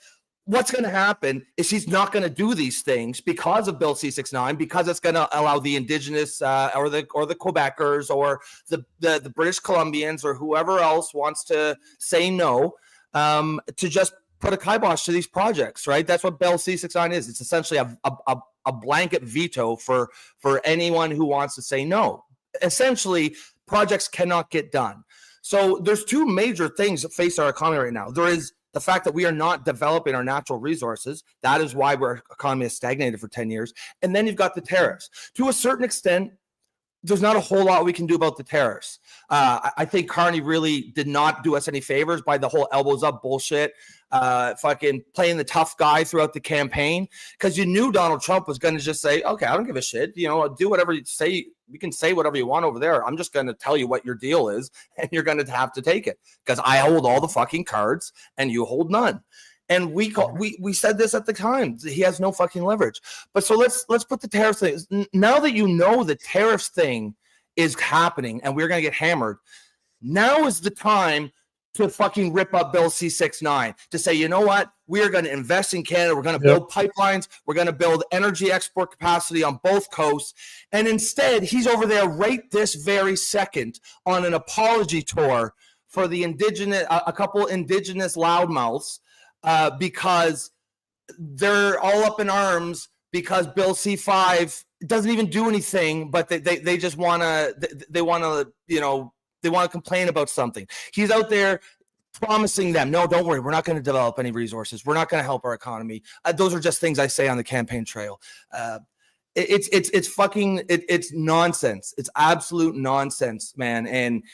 What's going to happen is he's not going to do these things because of Bill C-69, because it's going to allow the Indigenous or the Quebecers or the British Columbians or whoever else wants to say no to just put a kibosh to these projects, right? That's what Bill C-69 is. It's essentially a blanket veto for anyone who wants to say no. Essentially, projects cannot get done. So there's two major things that face our economy right now. There is the fact that we are not developing our natural resources. That is why our economy has stagnated for 10 years. And then you've got the tariffs. To a certain extent, there's not a whole lot we can do about the tariffs. I think Carney really did not do us any favors by the whole elbows up bullshit, fucking playing the tough guy throughout the campaign, because you knew Donald Trump was going to just say, okay, I don't give a shit. You know, do whatever you say. You can say whatever you want over there. I'm just going to tell you what your deal is, and you're going to have to take it because I hold all the fucking cards and you hold none. And we said this at the time. He has no fucking leverage. But so let's put the tariffs thing. Now that you know the tariffs thing is happening and we're going to get hammered, now is the time to fucking rip up Bill C-69, to say, you know what? We are going to invest in Canada. We're going to build pipelines. We're going to build energy export capacity on both coasts. And instead, he's over there right this very second on an apology tour for the Indigenous, a couple Indigenous loudmouths, because they're all up in arms because Bill C-5 doesn't even do anything, but they just want to, you know, to complain about something. He's out there promising them, no, don't worry, we're not going to develop any resources. We're not going to help our economy. Those are just things I say on the campaign trail. It's nonsense. It's absolute nonsense, man. And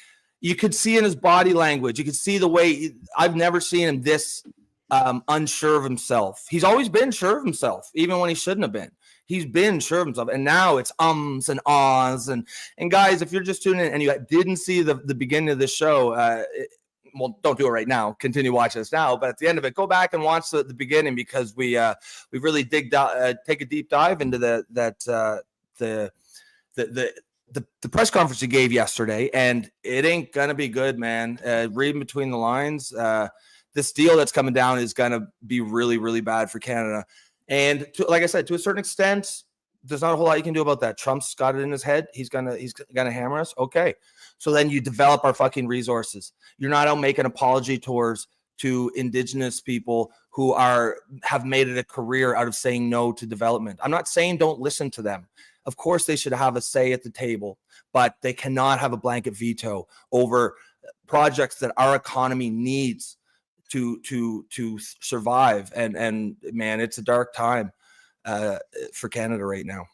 you could see in his body language, you could see the way I've never seen him this unsure of himself. He's always been sure of himself, even when he shouldn't have been. He's been sure of himself, and now it's ums and ahs. And guys, if you're just tuning in and you didn't see the beginning of the show, well, don't do it right now. Continue watching this now. But at the end of it, go back and watch the beginning, because we really take a deep dive into the press conference he gave yesterday, and it ain't gonna be good, man. Reading between the lines, this deal that's coming down is gonna be really, really bad for Canada. And like I said, to a certain extent, there's not a whole lot you can do about that. Trump's got it in his head. He's gonna hammer us. Okay. So then you develop our fucking resources. You're not out making apology tours to Indigenous people who have made it a career out of saying no to development. I'm not saying don't listen to them. Of course, they should have a say at the table, but they cannot have a blanket veto over projects that our economy needs to survive. And man, it's a dark time for Canada right now.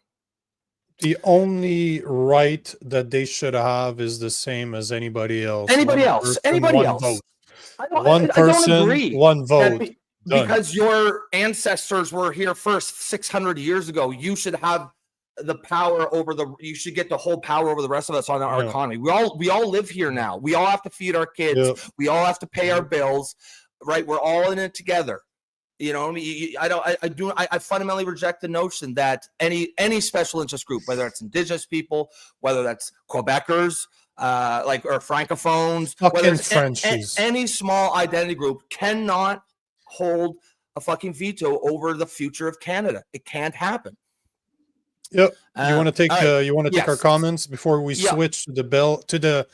The only right that they should have is the same as anybody else. Anybody else. Vote. I don't agree one vote. Because your ancestors were here first 600 years ago. You should have the power over you should get the whole power over the rest of us on our economy. We all live here now. We all have to feed our kids. Yep. We all have to pay our bills, right? We're all in it together. You know, I fundamentally reject the notion that any special interest group, whether it's Indigenous people, whether that's Quebecers, or Francophones, whether it's any small identity group, cannot hold a fucking veto over the future of Canada. It can't happen. Yep. You want to take take our comments before we switch to the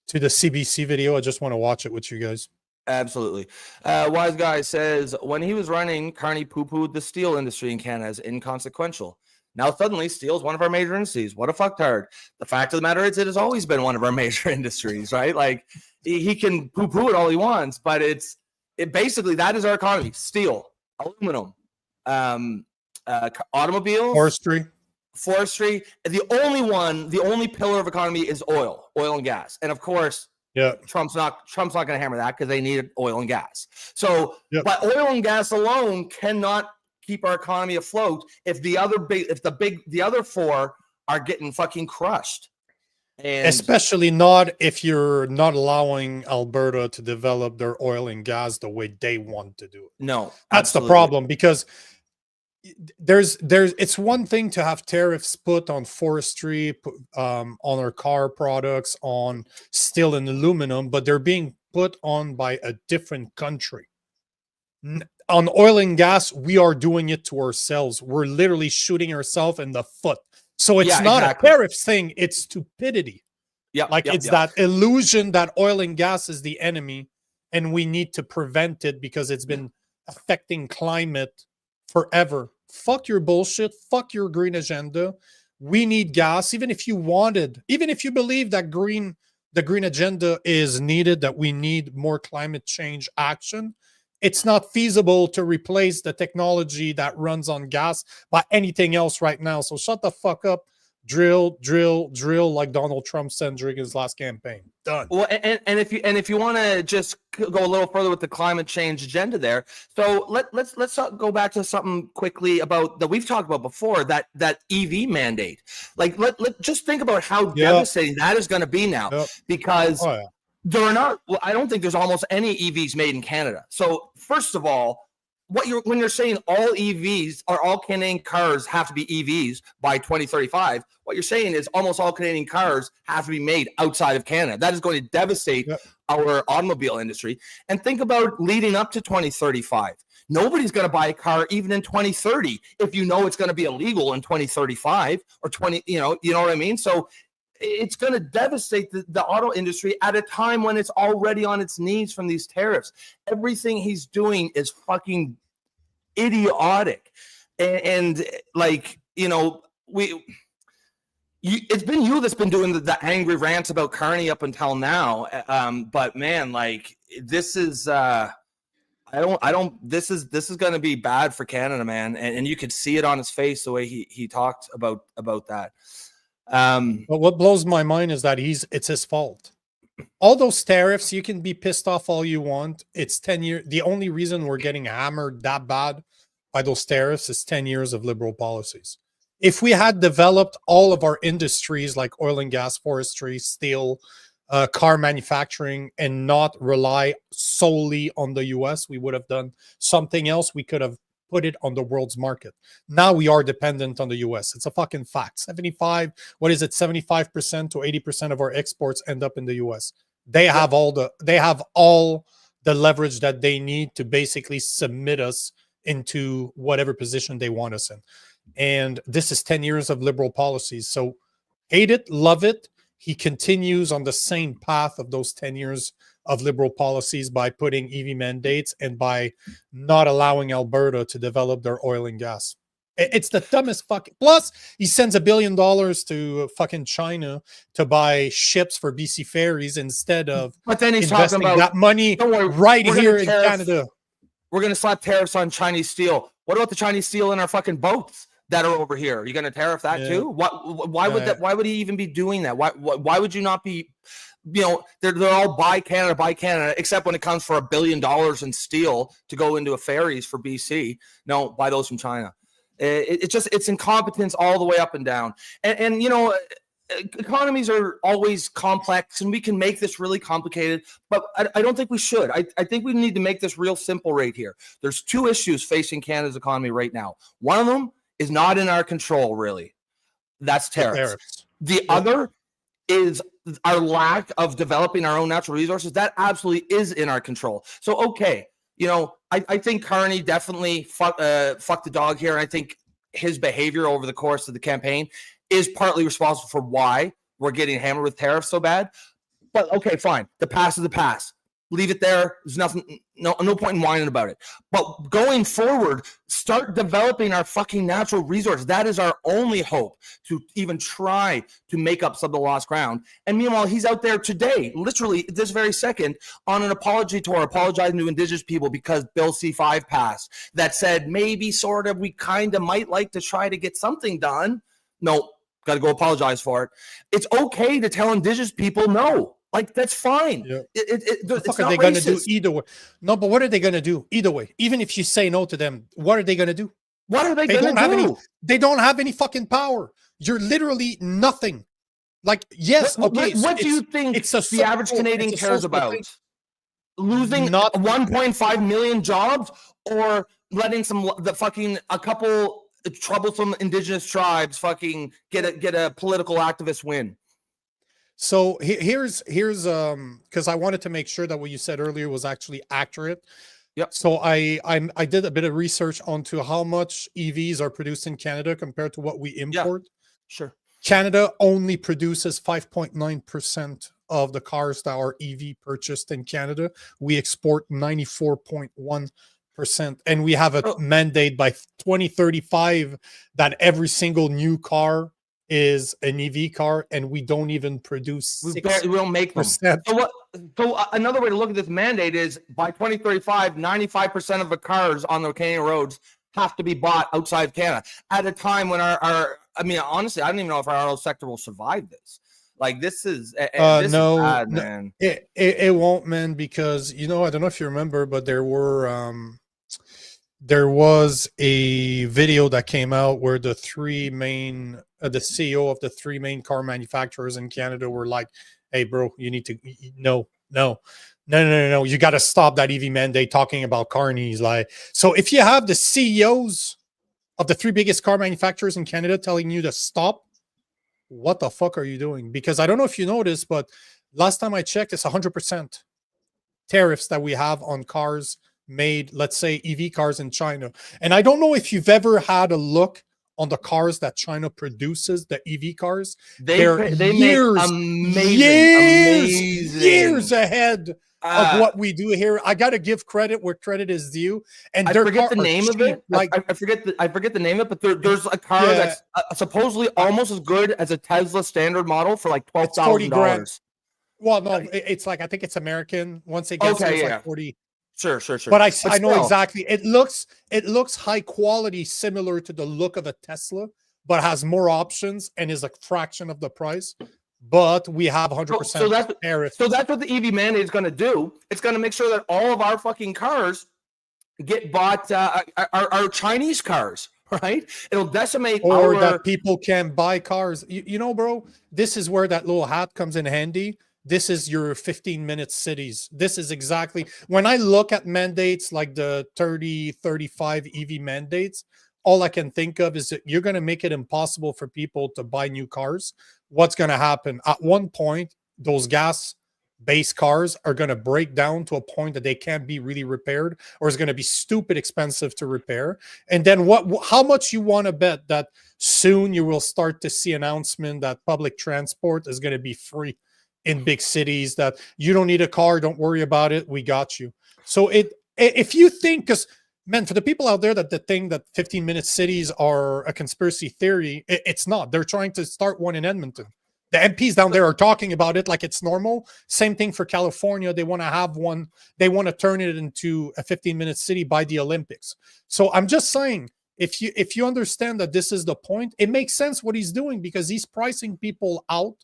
CBC video? I just want to watch it with you guys. Absolutely. Wise Guy says, when he was running, Carney poo-pooed the steel industry in Canada as inconsequential. Now suddenly steel is one of our major industries. What a fucktard. The fact of the matter is it has always been one of our major industries, right? Like he can poo-poo it all he wants, but it basically, that is our economy. Steel, aluminum, automobiles, forestry. The only pillar of economy is oil and gas. And of course, Trump's not going to hammer that because they need oil and gas. So, but oil and gas alone cannot keep our economy afloat if the other four are getting fucking crushed. And especially not if you're not allowing Alberta to develop their oil and gas the way they want to do it. No, that's absolutely the problem, because it's one thing to have tariffs put on forestry, on our car products, on steel and aluminum, but they're being put on by a different country. On oil and gas, we are doing it to ourselves. We're literally shooting ourselves in the foot. So it's not a tariffs thing, it's stupidity. It's that illusion that oil and gas is the enemy and we need to prevent it because it's been affecting climate forever. Fuck your bullshit. Fuck your green agenda. We need gas. Even if you believe that the green agenda is needed, that we need more climate change action, it's not feasible to replace the technology that runs on gas by anything else right now. So shut the fuck up. Drill, like Donald Trump said during his last campaign. Done. Well, and if you want to just go a little further with the climate change agenda there, so let's go back to something quickly about that we've talked about before, that EV mandate. Like let just think about how devastating that is going to be now, because there are not. Well, I don't think there's almost any EVs made in Canada. So first of all, when you're saying all EVs or all Canadian cars have to be EVs by 2035, what you're saying is almost all Canadian cars have to be made outside of Canada. That is going to devastate our automobile industry. And think about leading up to 2035. Nobody's going to buy a car even in 2030 if you know it's going to be illegal in 2035 or 20. You know what I mean? So it's going to devastate the auto industry at a time when it's already on its knees from these tariffs. Everything he's doing is fucking idiotic. And like, It's been you that's been doing the angry rants about Carney up until now. But man, like this is this is going to be bad for Canada, man. And you could see it on his face the way he talked about that. But what blows my mind is that it's his fault. All those tariffs, you can be pissed off all you want. It's 10 years. The only reason we're getting hammered that bad by those tariffs is 10 years of liberal policies. If we had developed all of our industries like oil and gas, forestry, steel, car manufacturing, and not rely solely on the US, we would have done something else. We could have put it on the world's market. Now we are dependent on the US. It's a fucking fact. 75% to 80% of our exports end up in the US. They have all the leverage that they need to basically submit us into whatever position they want us in. And this is 10 years of liberal policies. So hate it, love it. He continues on the same path of those 10 years of liberal policies by putting EV mandates and by not allowing Alberta to develop their oil and gas. It's the dumbest fucking. Plus, he sends $1 billion to fucking China to buy ships for BC ferries instead of but then he's investing talking about that money right here in Canada. We're going to slap tariffs on Chinese steel. What about the Chinese steel in our fucking boats that are over here? Are you going to tariff that too? Why would that? Why would he even be doing that? Why would you not be? You know, they're all buy Canada, except when it comes for $1 billion in steel to go into a ferries for BC. No, buy those from China. It's incompetence all the way up and down. And you know, economies are always complex, and we can make this really complicated, but I don't think we should. I think we need to make this real simple right here. There's two issues facing Canada's economy right now. One of them is not in our control, really. That's tariffs. The other is our lack of developing our own natural resources. That absolutely is in our control. So, okay, you know, I think Carney definitely fucked the dog here. And I think his behavior over the course of the campaign is partly responsible for why we're getting hammered with tariffs so bad. But okay, fine. The past is the past. Leave it there. There's nothing, no point in whining about it. But going forward, start developing our fucking natural resources. That is our only hope to even try to make up some of the lost ground. And meanwhile, he's out there today, literally this very second, on an apology tour, apologizing to Indigenous people because Bill C-5 passed that said maybe sort of we kind of might like to try to get something done. No, got to go apologize for it. It's okay to tell Indigenous people no. Like, that's fine. Yeah. What are they going to do either way? No, but what are they going to do either way? Even if you say no to them, what are they going to do? What are they going to do? They don't have any fucking power. You're literally nothing. Like, yes, okay. What do you think the average Canadian cares about? Losing 1.5 million jobs or letting a couple troublesome Indigenous tribes fucking get a political activist win? So here's because I wanted to make sure that what you said earlier was actually accurate. Yep. So I did a bit of research onto how much EVs are produced in Canada compared to what we import. Yeah, sure. Canada only produces 5.9% of the cars that are EV purchased in Canada. We export 94.1%, and we have a mandate by 2035 that every single new car is an EV car, and we don't even produce. We don't make them. So another way to look at this mandate is by 2035, 95% of the cars on the Canadian roads have to be bought outside Canada at a time when our I mean, honestly, I don't even know if our auto sector will survive this. Like, this is this is bad, man. It won't, man, because, you know, I don't know if you remember, but there was a video that came out where the the CEO of the three main car manufacturers in Canada were like, hey, bro, you need to, no, you got to stop that EV mandate, talking about Carneys. Like, so if you have the CEOs of the three biggest car manufacturers in Canada telling you to stop, what the fuck are you doing? Because I don't know if you noticed, but last time I checked, it's 100% tariffs that we have on cars made, let's say, EV cars in China. And I don't know if you've ever had a look on the cars that China produces, the EV cars. They years, amazing, years ahead of what we do here. I got to give credit where credit is due. And I forget the name of it. Like I forget the name of it, but there's a car that's supposedly almost as good as a Tesla standard model for like $12,000. Well, no, it's like, I think it's American. Once it gets it's like 40. Sure. But I know exactly. It looks high quality, similar to the look of a Tesla, but has more options and is a fraction of the price. But we have 100% tariff. So that's what the EV mandate is going to do. It's going to make sure that all of our fucking cars get bought, are Chinese cars, right? It'll decimate that people can buy cars. You know, bro, this is where that little hat comes in handy. This is your 15-minute cities. This is exactly when I look at mandates like the 30, 35 EV mandates, all I can think of is that you're going to make it impossible for people to buy new cars. What's going to happen? At one point, those gas-based cars are going to break down to a point that they can't be really repaired, or it's going to be stupid expensive to repair. And then how much you want to bet that soon you will start to see announcement that public transport is going to be free in big cities, that you don't need a car, don't worry about it, we got you. So if you think, because man, for the people out there that think that 15-minute cities are a conspiracy theory, it's not. They're trying to start one in Edmonton. The MPs down there are talking about it like it's normal. Same thing for California. They want to have one. They want to turn it into a 15-minute city by the Olympics. So I'm just saying, if you understand that this is the point, it makes sense what he's doing, because he's pricing people out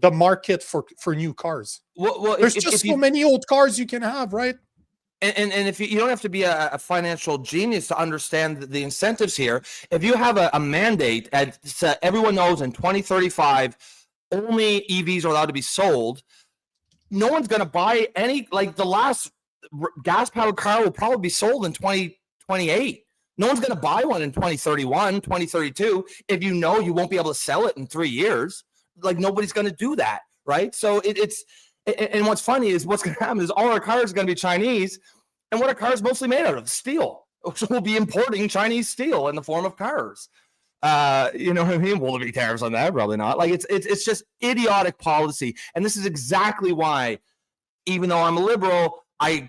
the market for new cars. Well, there's just so many old cars you can have, right? And if you don't have to be a financial genius to understand the incentives here. If you have a mandate, and everyone knows in 2035 only EVs are allowed to be sold, no one's going to buy any. Like the last gas-powered car will probably be sold in 2028. No one's going to buy one in 2031, 2032 if you know you won't be able to sell it in 3 years. Like nobody's going to do that, right? So and what's funny is what's going to happen is all our cars are going to be Chinese, and what are cars mostly made out of? Steel. So we'll be importing Chinese steel in the form of cars. You know what I mean? Will there be tariffs on that? Probably not. Like it's just idiotic policy, and this is exactly why, even though I'm a liberal, I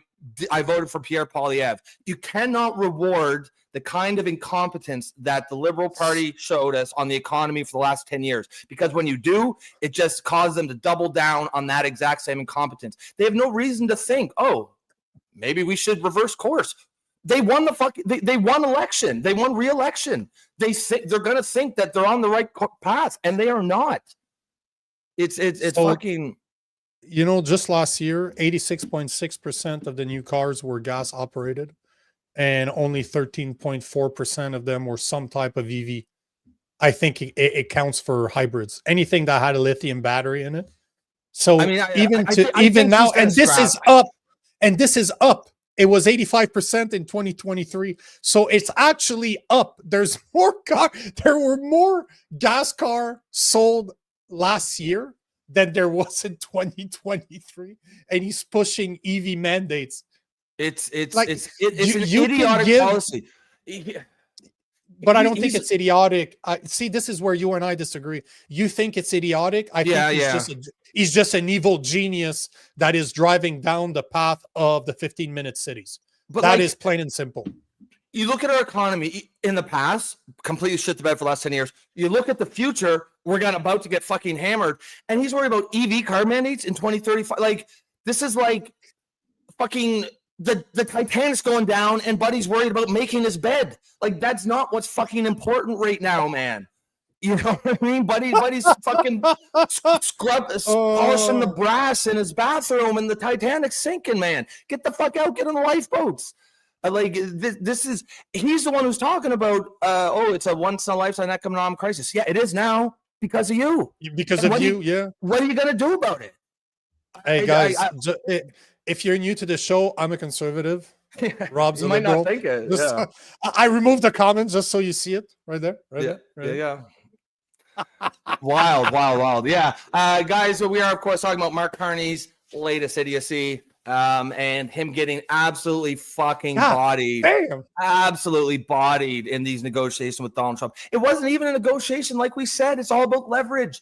voted for Pierre Poilievre. You cannot reward the kind of incompetence that the Liberal Party showed us on the economy for the last 10 years. Because when you do, it just causes them to double down on that exact same incompetence. They have no reason to think, oh, maybe we should reverse course. They won they won election. They won re-election. They're going to think that they're on the right path, and they are not. It's fucking... You know, just last year, 86.6% of the new cars were gas operated, and only 13.4% of them were some type of EV. I think it counts for hybrids, anything that had a lithium battery in it. So I mean, even now, and this is up, and this is up. It was 85% in 2023, so it's actually up. There's more there were more gas car sold last year than there was in 2023, and he's pushing EV mandates. It's an idiotic policy. But I don't think it's idiotic. See, this is where you and I disagree. You think it's idiotic. I think he's just an evil genius that is driving down the path of the 15-minute cities. But that is plain and simple. You look at our economy in the past, completely shit the bed for the last 10 years. You look at the future, we're about to get fucking hammered. And he's worried about EV car mandates in 2035. Like, this is like fucking... The Titanic's going down, and Buddy's worried about making his bed. Like, that's not what's fucking important right now, man. You know what I mean? Buddy's fucking polishing the brass in his bathroom, and the Titanic's sinking, man. Get the fuck out. Get on the lifeboats. Like, this is... He's the one who's talking about, it's a once-in-a-lifetime economic crisis. Yeah, it is now because of you. Because of you, yeah. What are you going to do about it? Hey, guys, if you're new to the show, I'm a conservative. Rob's a liberal. Not think it. Yeah. I removed the comments just so you see it right there. Yeah. Wild. Yeah. Guys, we are, of course, talking about Mark Carney's latest idiocy. and him getting absolutely fucking absolutely bodied in these negotiations with Donald Trump. It wasn't even a negotiation, like we said. It's all about leverage.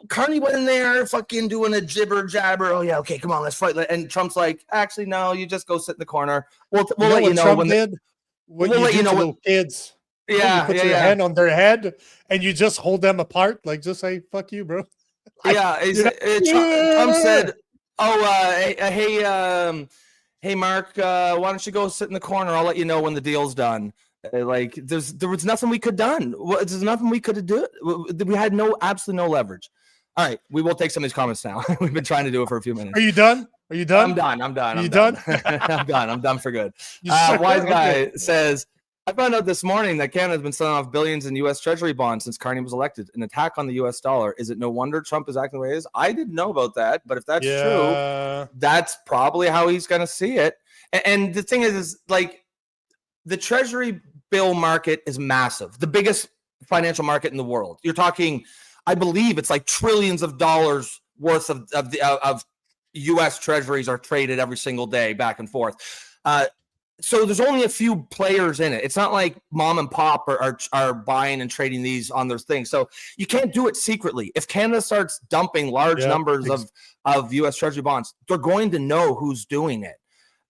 Carney went in there fucking doing a jibber jabber. Oh yeah, okay, come on, let's fight. And Trump's like, actually, no, you just go sit in the corner. We'll let you know Trump when did. What we'll you let do you know to what little kids. Yeah, you put your hand on their head and you just hold them apart, like just say "fuck you, bro." Yeah, Trump said, "Oh, hey, Mark, why don't you go sit in the corner? I'll let you know when the deal's done." Like, there was nothing we could have done. There's nothing we could have done. We had absolutely no leverage. All right, we will take some of these comments now. We've been trying to do it for a few minutes. Are you done? Are you done? I'm done. Are you done? I'm done. I'm done for good. Sure? Wise guy says, I found out this morning that Canada has been selling off billions in U.S. Treasury bonds since Carney was elected. An attack on the U.S. dollar. Is it no wonder Trump is acting the way he is? I didn't know about that, but if that's true, that's probably how he's going to see it. And the thing is like the Treasury bill market is massive, the biggest financial market in the world. You're talking, I believe it's like trillions of dollars worth of U.S. Treasuries are traded every single day back and forth. So there's only a few players in it. It's not like mom and pop are buying and trading these on their things. So you can't do it secretly. If Canada starts dumping large numbers of U.S. Treasury bonds, they're going to know who's doing it.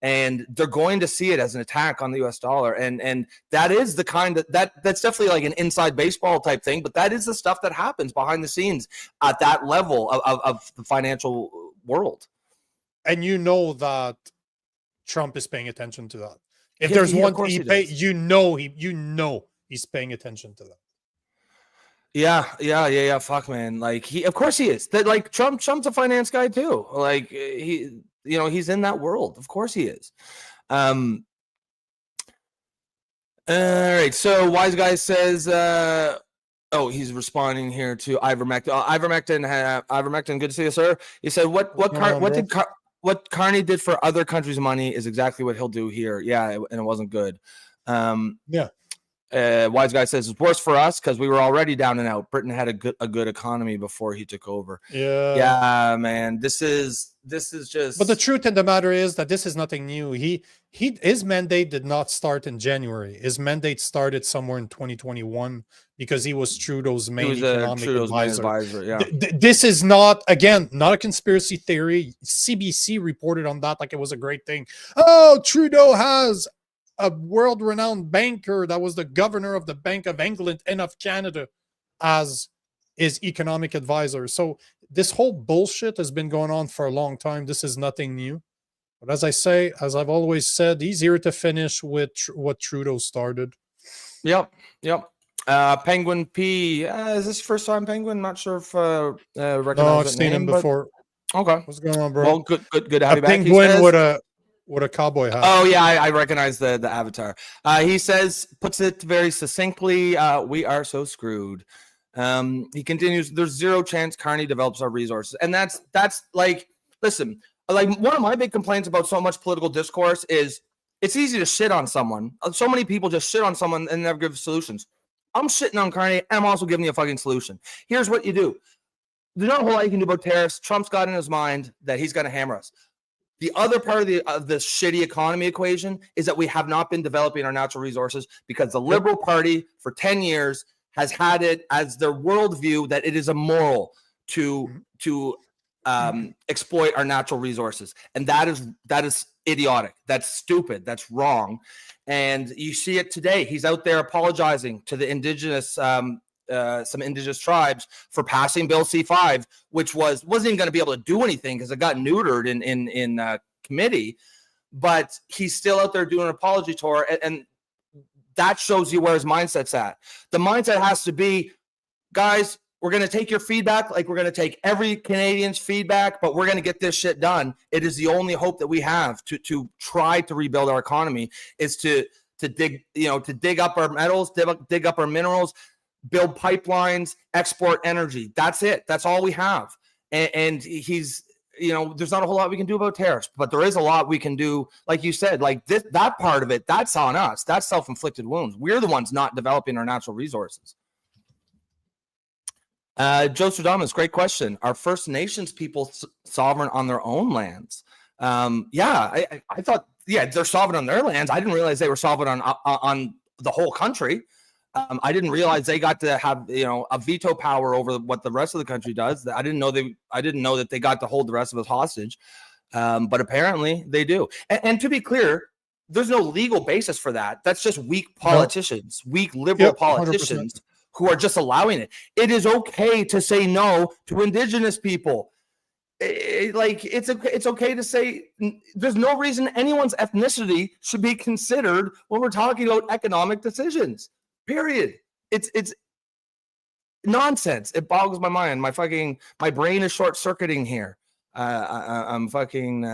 And they're going to see it as an attack on the U.S. dollar. And that is the kind that's definitely like an inside baseball type thing. But that is the stuff that happens behind the scenes at that level of the financial world. And you know that Trump is paying attention to that. If there's one thing he's paying attention to that. Yeah. Fuck, man. Like of course he is. That like Trump's a finance guy too. Like he's in that world. Of course he is. All right. So wise guy says, he's responding here to ivermectin. Ivermectin, good to see you, sir. He said, what Carney did for other countries' money is exactly what he'll do here. Yeah, and it wasn't good. Wise guy says it's worse for us because we were already down and out. Britain had a good economy before he took over. Yeah, man. This is just. But the truth of the matter is that this is nothing new. His mandate did not start in January. His mandate started somewhere in 2021 because he was Trudeau's main economic advisor. Yeah. This is not a conspiracy theory. CBC reported on that like it was a great thing. Oh, Trudeau has a world-renowned banker that was the governor of the Bank of England and of Canada as his economic advisor. So this whole bullshit has been going on for a long time. This is nothing new. But as I've always said, he's here to finish with what Trudeau started. Yep. Penguin P. Is this first time Penguin? Not sure if recognize. No, I've seen him before. Okay. What's going on, bro? Well, good to have you back. Penguin with a cowboy hat. Oh yeah, I recognize the avatar. He puts it very succinctly. We are so screwed. He continues. There's zero chance Carney develops our resources, and that's like, listen. Like one of my big complaints about so much political discourse is it's easy to shit on someone. So many people just shit on someone and never give solutions. I'm shitting on Carney, and I'm also giving you a fucking solution. Here's what you do. There's not a whole lot you can do about tariffs. Trump's got in his mind that he's going to hammer us. The other part of the shitty economy equation is that we have not been developing our natural resources because the Liberal Party for 10 years has had it as their worldview that it is immoral to exploit our natural resources. And that is idiotic. That's stupid. That's wrong. And you see it today. He's out there apologizing to the indigenous, some indigenous tribes for passing Bill C-5, which wasn't even going to be able to do anything because it got neutered in committee. But he's still out there doing an apology tour, and that shows you where his mindset's at. The mindset has to be, guys, we're going to take your feedback like we're going to take every Canadian's feedback, but we're going to get this shit done. It is the only hope that we have to try to rebuild our economy is to dig up our metals, dig up our minerals, build pipelines, export energy. That's it. That's all we have. And he's, there's not a whole lot we can do about tariffs, but there is a lot we can do. Like you said, like that part of it, that's on us. That's self-inflicted wounds. We're the ones not developing our natural resources. Joe Stradamus, great question. Are First Nations people sovereign on their own lands? I thought, they're sovereign on their lands. I didn't realize they were sovereign on the whole country. I didn't realize they got to have, a veto power over what the rest of the country does. I didn't know that they got to hold the rest of us hostage. But apparently they do. And to be clear, there's no legal basis for that. That's just weak politicians, weak liberal politicians 100%. Who are just allowing it. It is okay to say no to Indigenous people. It's okay to say there's no reason anyone's ethnicity should be considered when we're talking about economic decisions. Period. It's nonsense. It boggles my mind. My brain is short circuiting here. I'm fucking.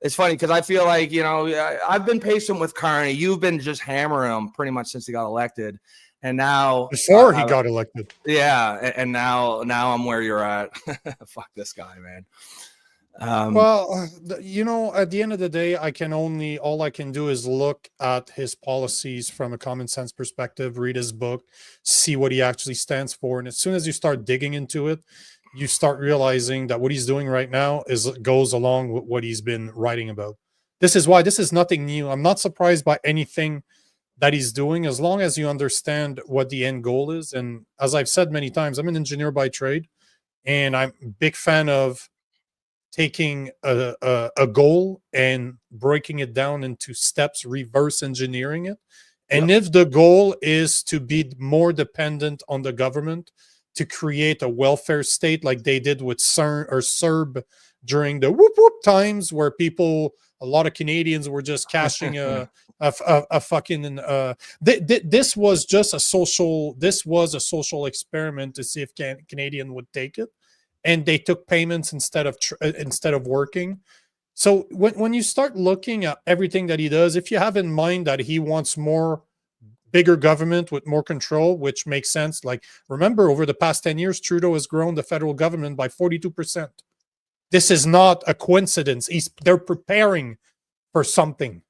It's funny because I feel like I've been patient with Carney. You've been just hammering him pretty much since he got elected, and now before he got elected. Yeah, and now I'm where you're at. Fuck this guy, man. Well, at the end of the day, all I can do is look at his policies from a common sense perspective, read his book, see what he actually stands for. And as soon as you start digging into it, you start realizing that what he's doing right now goes along with what he's been writing about. This is why this is nothing new. I'm not surprised by anything that he's doing, as long as you understand what the end goal is. And as I've said many times, I'm an engineer by trade, and I'm a big fan of taking a goal and breaking it down into steps, reverse engineering it. And if the goal is to be more dependent on the government, to create a welfare state like they did with Serb during the whoop whoop times, where a lot of Canadians were just cashing a fucking this was a social experiment to see if Canadian would take it, and they took payments instead of working. So when you start looking at everything that he does, if you have in mind that he wants bigger government with more control, which makes sense. Like, remember, over the past 10 years, Trudeau has grown the federal government by 42%. This is not a coincidence. They're preparing for something.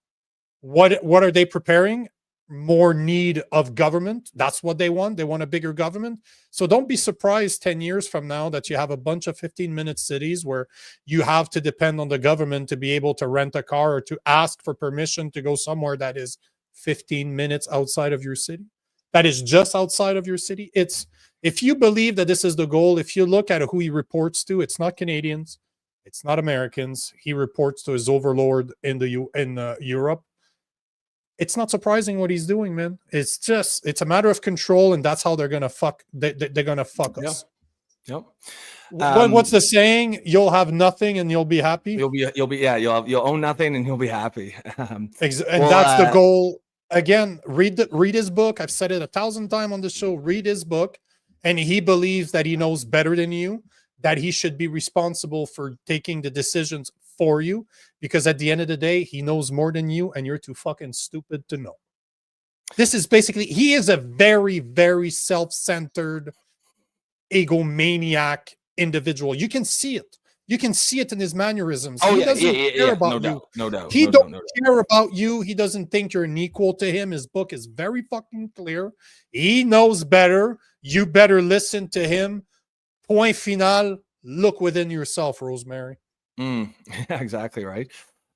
What are they preparing? More need of government. That's what they want. They want a bigger government. So don't be surprised 10 years from now that you have a bunch of 15-minute cities where you have to depend on the government to be able to rent a car or to ask for permission to go somewhere that is 15 minutes outside of your city, that is just outside of your city. If you believe that this is the goal, if you look at who he reports to, it's not Canadians, it's not Americans. He reports to his overlord in Europe. It's not surprising what he's doing, man. It's a matter of control, and that's how they're gonna fuck. They're gonna fuck us. Yep. What's the saying? You'll have nothing and you'll be happy. You'll own nothing and you'll be happy. And that's the goal. Again, read his book. I've said it 1,000 times on the show. Read his book, and he believes that he knows better than you, that he should be responsible for taking the decisions for you, because at the end of the day, he knows more than you, and you're too fucking stupid to know. This is basically, he is a very, very self-centered, egomaniac individual. You can see it. You can see it in his mannerisms. He doesn't care about you. No doubt. He don't care about you. He doesn't think you're an equal to him. His book is very fucking clear. He knows better. You better listen to him. Point final. Look within yourself, Rosemary. Exactly right.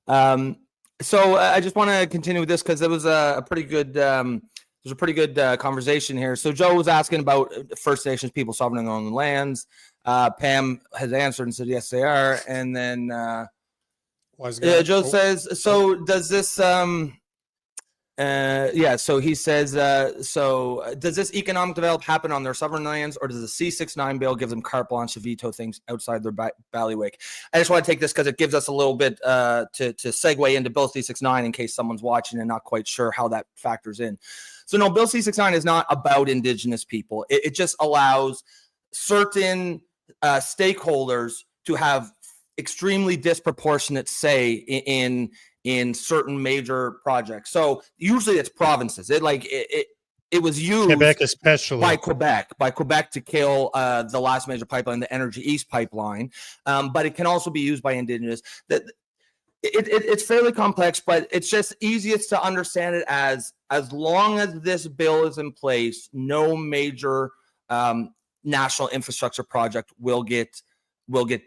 So I just want to continue with this because it was a pretty good. There's a pretty good conversation here. So Joe was asking about First Nations people sovereign on their own lands. Pam has answered and said, yes, they are. And then Joe says, so does this, so he says, so does this economic development happen on their sovereign lands, or does the C-69 bill give them carte blanche to veto things outside their bailiwick? I just want to take this because it gives us a little bit to segue into Bill C-69 in case someone's watching and not quite sure how that factors in. So no, Bill C-69 is not about Indigenous people. It just allows certain stakeholders to have extremely disproportionate say in certain major projects. So usually it's provinces. It was used Quebec, especially by Quebec to kill the last major pipeline, the Energy East pipeline. But it can also be used by Indigenous. It's fairly complex, but it's just easiest to understand it as long as this bill is in place, no major national infrastructure project will get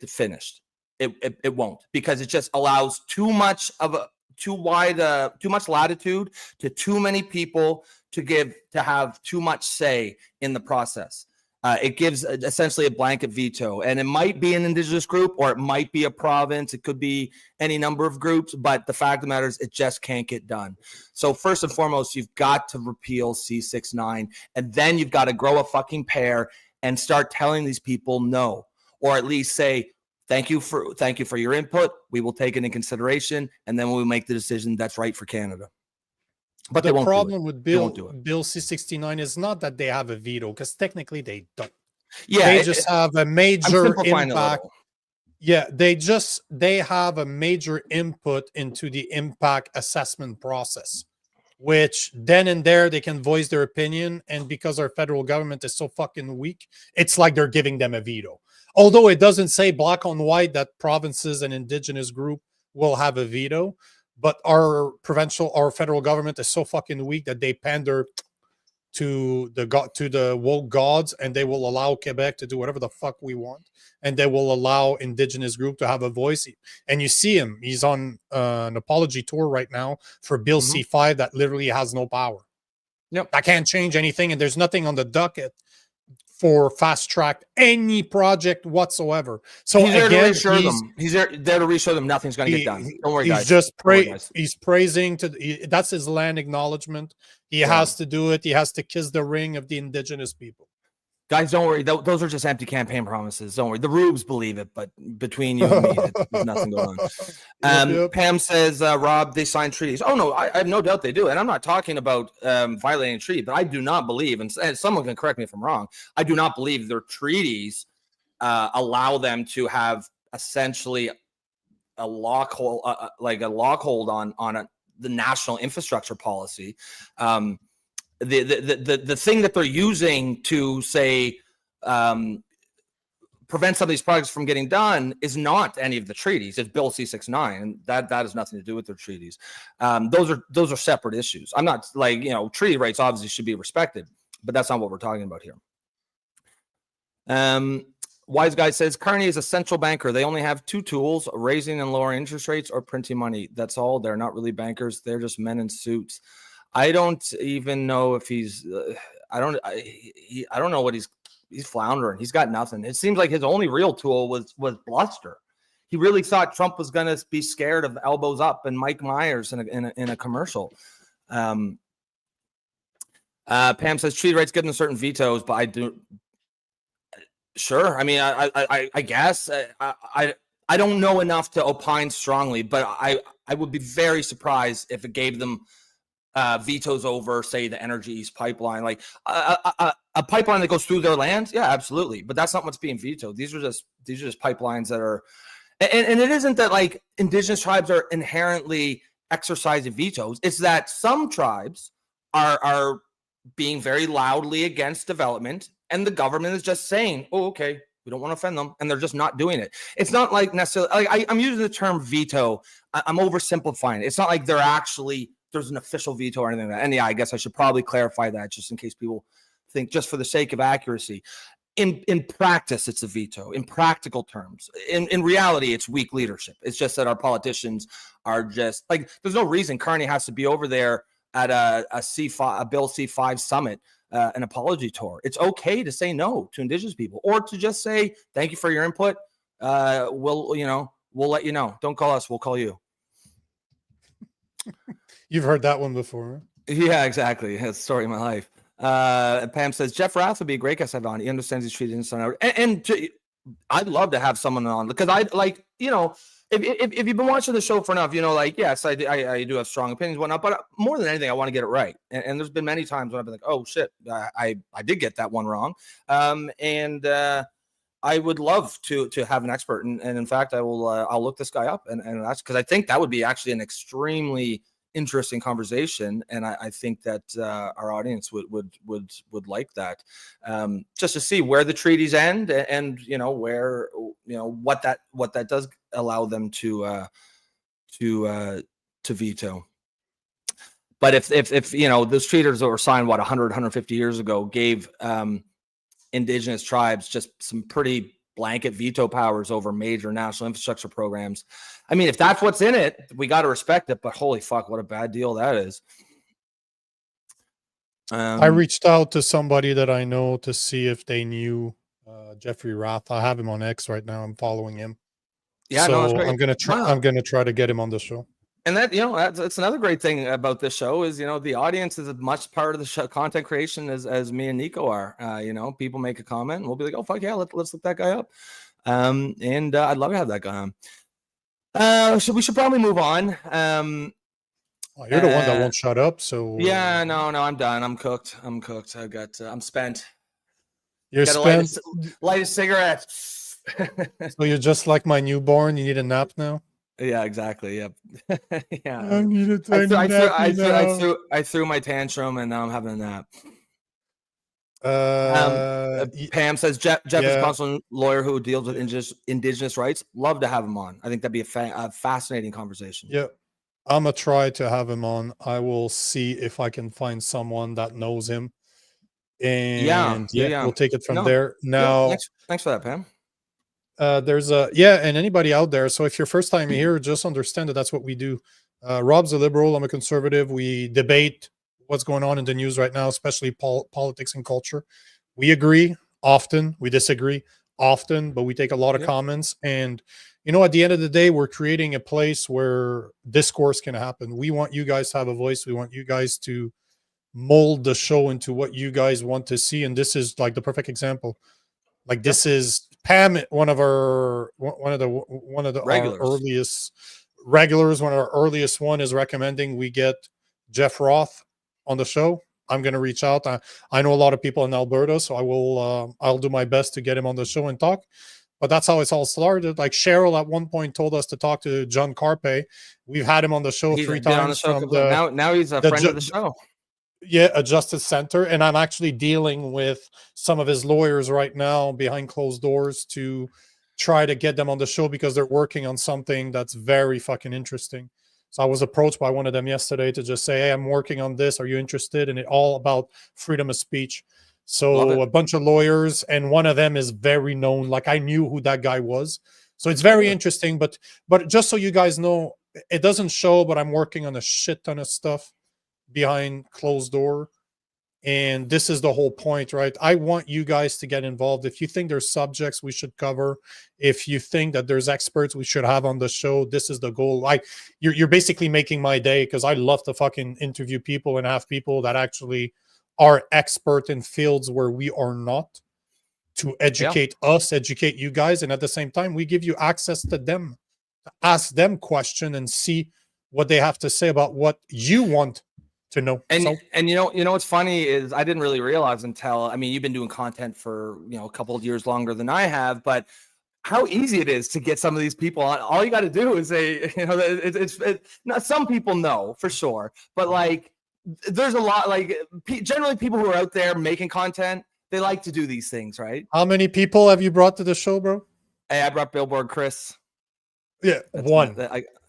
finished. it won't, because it just allows too much latitude to too many people to have too much say in the process. It gives essentially a blanket veto, and it might be an Indigenous group, or it might be a province. It could be any number of groups, but the fact of the matter is it just can't get done. So first and foremost, you've got to repeal C-69, and then you've got to grow a fucking pair and start telling these people no, or at least say, thank you for your input. We will take it in consideration, and then we'll make the decision that's right for Canada. But the problem with Bill C-69 is not that they have a veto, because technically they don't. Yeah, they just have a major impact. Yeah, they have a major input into the impact assessment process, which then and there they can voice their opinion. And because our federal government is so fucking weak, it's like they're giving them a veto. Although it doesn't say black on white that provinces and Indigenous group will have a veto. But our federal government is so fucking weak that they pander to the woke gods, and they will allow Quebec to do whatever the fuck we want, and they will allow Indigenous group to have a voice. And you see him; he's on an apology tour right now for Bill C-5 that literally has no power. Yep, that can't change anything, and there's nothing on the docket for fast track any project whatsoever. So he's there to reassure them. He's there to reassure them nothing's going to get done. Don't worry, guys. He's praising that's his land acknowledgement. He has to do it. He has to kiss the ring of the Indigenous people. Guys, don't worry. Those are just empty campaign promises. Don't worry. The rubes believe it, but between you and me, there's nothing going on. Yep. Pam says, Rob, they signed treaties. Oh, no, I have no doubt they do. And I'm not talking about violating a treaty, but I do not believe, and someone can correct me if I'm wrong, I do not believe their treaties allow them to have essentially a lockhold, on the national infrastructure policy. The thing that they're using to say prevent some of these projects from getting done is not any of the treaties. It's Bill C-69, and that has nothing to do with their treaties. Those are separate issues. I'm not like, treaty rights obviously should be respected, but that's not what we're talking about here. Wise Guy says Carney is a central banker. They only have two tools: raising and lowering interest rates or printing money. That's all. They're not really bankers. They're just men in suits. I don't even know if he's. I don't know what he's floundering. He's got nothing. It seems like his only real tool was bluster. He really thought Trump was going to be scared of Elbows Up and Mike Myers in a commercial. Pam says treaty rights give them certain vetoes, but I do. Sure. I mean, I guess I don't know enough to opine strongly, but I would be very surprised if it gave them vetoes over, say, the Energy East pipeline, like a pipeline that goes through their land. Yeah, absolutely. But that's not what's being vetoed. These are just pipelines that are, and it isn't that like Indigenous tribes are inherently exercising vetoes. It's that some tribes are being very loudly against development, and the government is just saying, oh, okay, we don't want to offend them, and they're just not doing it. It's not like necessarily, like I'm using the term veto. I'm oversimplifying it. It's not like they're actually, there's an official veto or anything like that. And yeah, I guess I should probably clarify that just in case people think, just for the sake of accuracy. In practice, it's a veto. In practical terms, in reality, it's weak leadership. It's just that our politicians are just like, there's no reason Carney has to be over there at a Bill C-5 summit, an apology tour. It's okay to say no to Indigenous people, or to just say thank you for your input. We'll let you know. Don't call us, we'll call you. You've heard that one before. Huh? Yeah, exactly. It's the story of my life. Pam says Jeff Rath would be a great guest to have on. He understands he's treated in son. I'd love to have someone on, because I like, if you've been watching the show for enough, yes, I do have strong opinions and whatnot, but more than anything, I want to get it right. And there's been many times when I've been like, oh shit, I did get that one wrong. And I would love to have an expert. And in fact, I'll look this guy up, and that's because I think that would be actually an extremely interesting conversation, and I think that our audience would like that, just to see where the treaties end, and where what that does allow them to veto. But if those treaties that were signed 100 150 years ago gave Indigenous tribes just some pretty blanket veto powers over major national infrastructure programs. I mean, if that's what's in it, we got to respect it. But holy fuck, what a bad deal that is. I reached out to somebody that I know to see if they knew Jeffrey Roth. I have him on X right now. I'm following him. Yeah, so no, that's great. I'm gonna try. I'm gonna try to get him on the show. And that, you know, that's another great thing about this show is, you know, the audience is as much part of the show, content creation as me and Nico are. You know, people make a comment and we'll be like, oh fuck yeah, let's look that guy up. And I'd love to have that guy on. We should probably move on. Well, you're the one that won't shut up. So yeah, no, I'm done. I'm cooked. I'm spent. You're spent. Light a cigarette. So you're just like my newborn. You need a nap now. Yeah, exactly. Yep. Yeah. I need a tiny nap. I threw my tantrum and now I'm having a nap. Pam says Jeff is a consular lawyer who deals with indigenous rights. Love to have him on. I think that'd be a fascinating conversation. Yeah. I'm going to try to have him on. I will see if I can find someone that knows him. And we'll take it from there. Now, thanks for that, Pam. There's and anybody out there. So if you're first time here, just understand that that's what we do. Rob's a liberal. I'm a conservative. We debate what's going on in the news right now, especially politics and culture. We agree often. We disagree often, but we take a lot of comments. And you know, at the end of the day, we're creating a place where discourse can happen. We want you guys to have a voice. We want you guys to mold the show into what you guys want to see. And this is like the perfect example. Like this is Pam, one of the our earliest regulars. One of our earliest one is recommending we get Jeff Roth on the show. I'm going to reach out. I know a lot of people in Alberta, so I will. I'll do my best to get him on the show and talk. But that's how it's all started. Like Cheryl at one point told us to talk to John Carpe. We've had him on the show 3 times. Now he's a friend of the show. Yeah, a Justice Center. And I'm actually dealing with some of his lawyers right now behind closed doors to try to get them on the show because they're working on something that's very fucking interesting. So I was approached by one of them yesterday to just say, hey, I'm working on this. Are you interested? And it's all about freedom of speech. So a bunch of lawyers, and one of them is very known. Like I knew who that guy was. So it's very interesting. But just so you guys know, it doesn't show, but I'm working on a shit ton of stuff behind closed door. And this is the whole point, right? I want you guys to get involved. If you think there's subjects we should cover, if you think that there's experts we should have on the show, this is the goal. You're basically making my day because I love to fucking interview people and have people that actually are expert in fields where we are not, to educate us, educate you guys. And at the same time, we give you access to them, to ask them questions and see what they have to say about what you want to know. And you know what's funny is I didn't really realize until, I mean, you've been doing content for, you know, a couple of years longer than I have, but how easy it is to get some of these people on. All you got to do is say, you know, it's not, some people know for sure, but like there's a lot, like generally people who are out there making content, they like to do these things, right? How many people have you brought to the show, bro? Hey, I brought Billboard Chris. Yeah, one.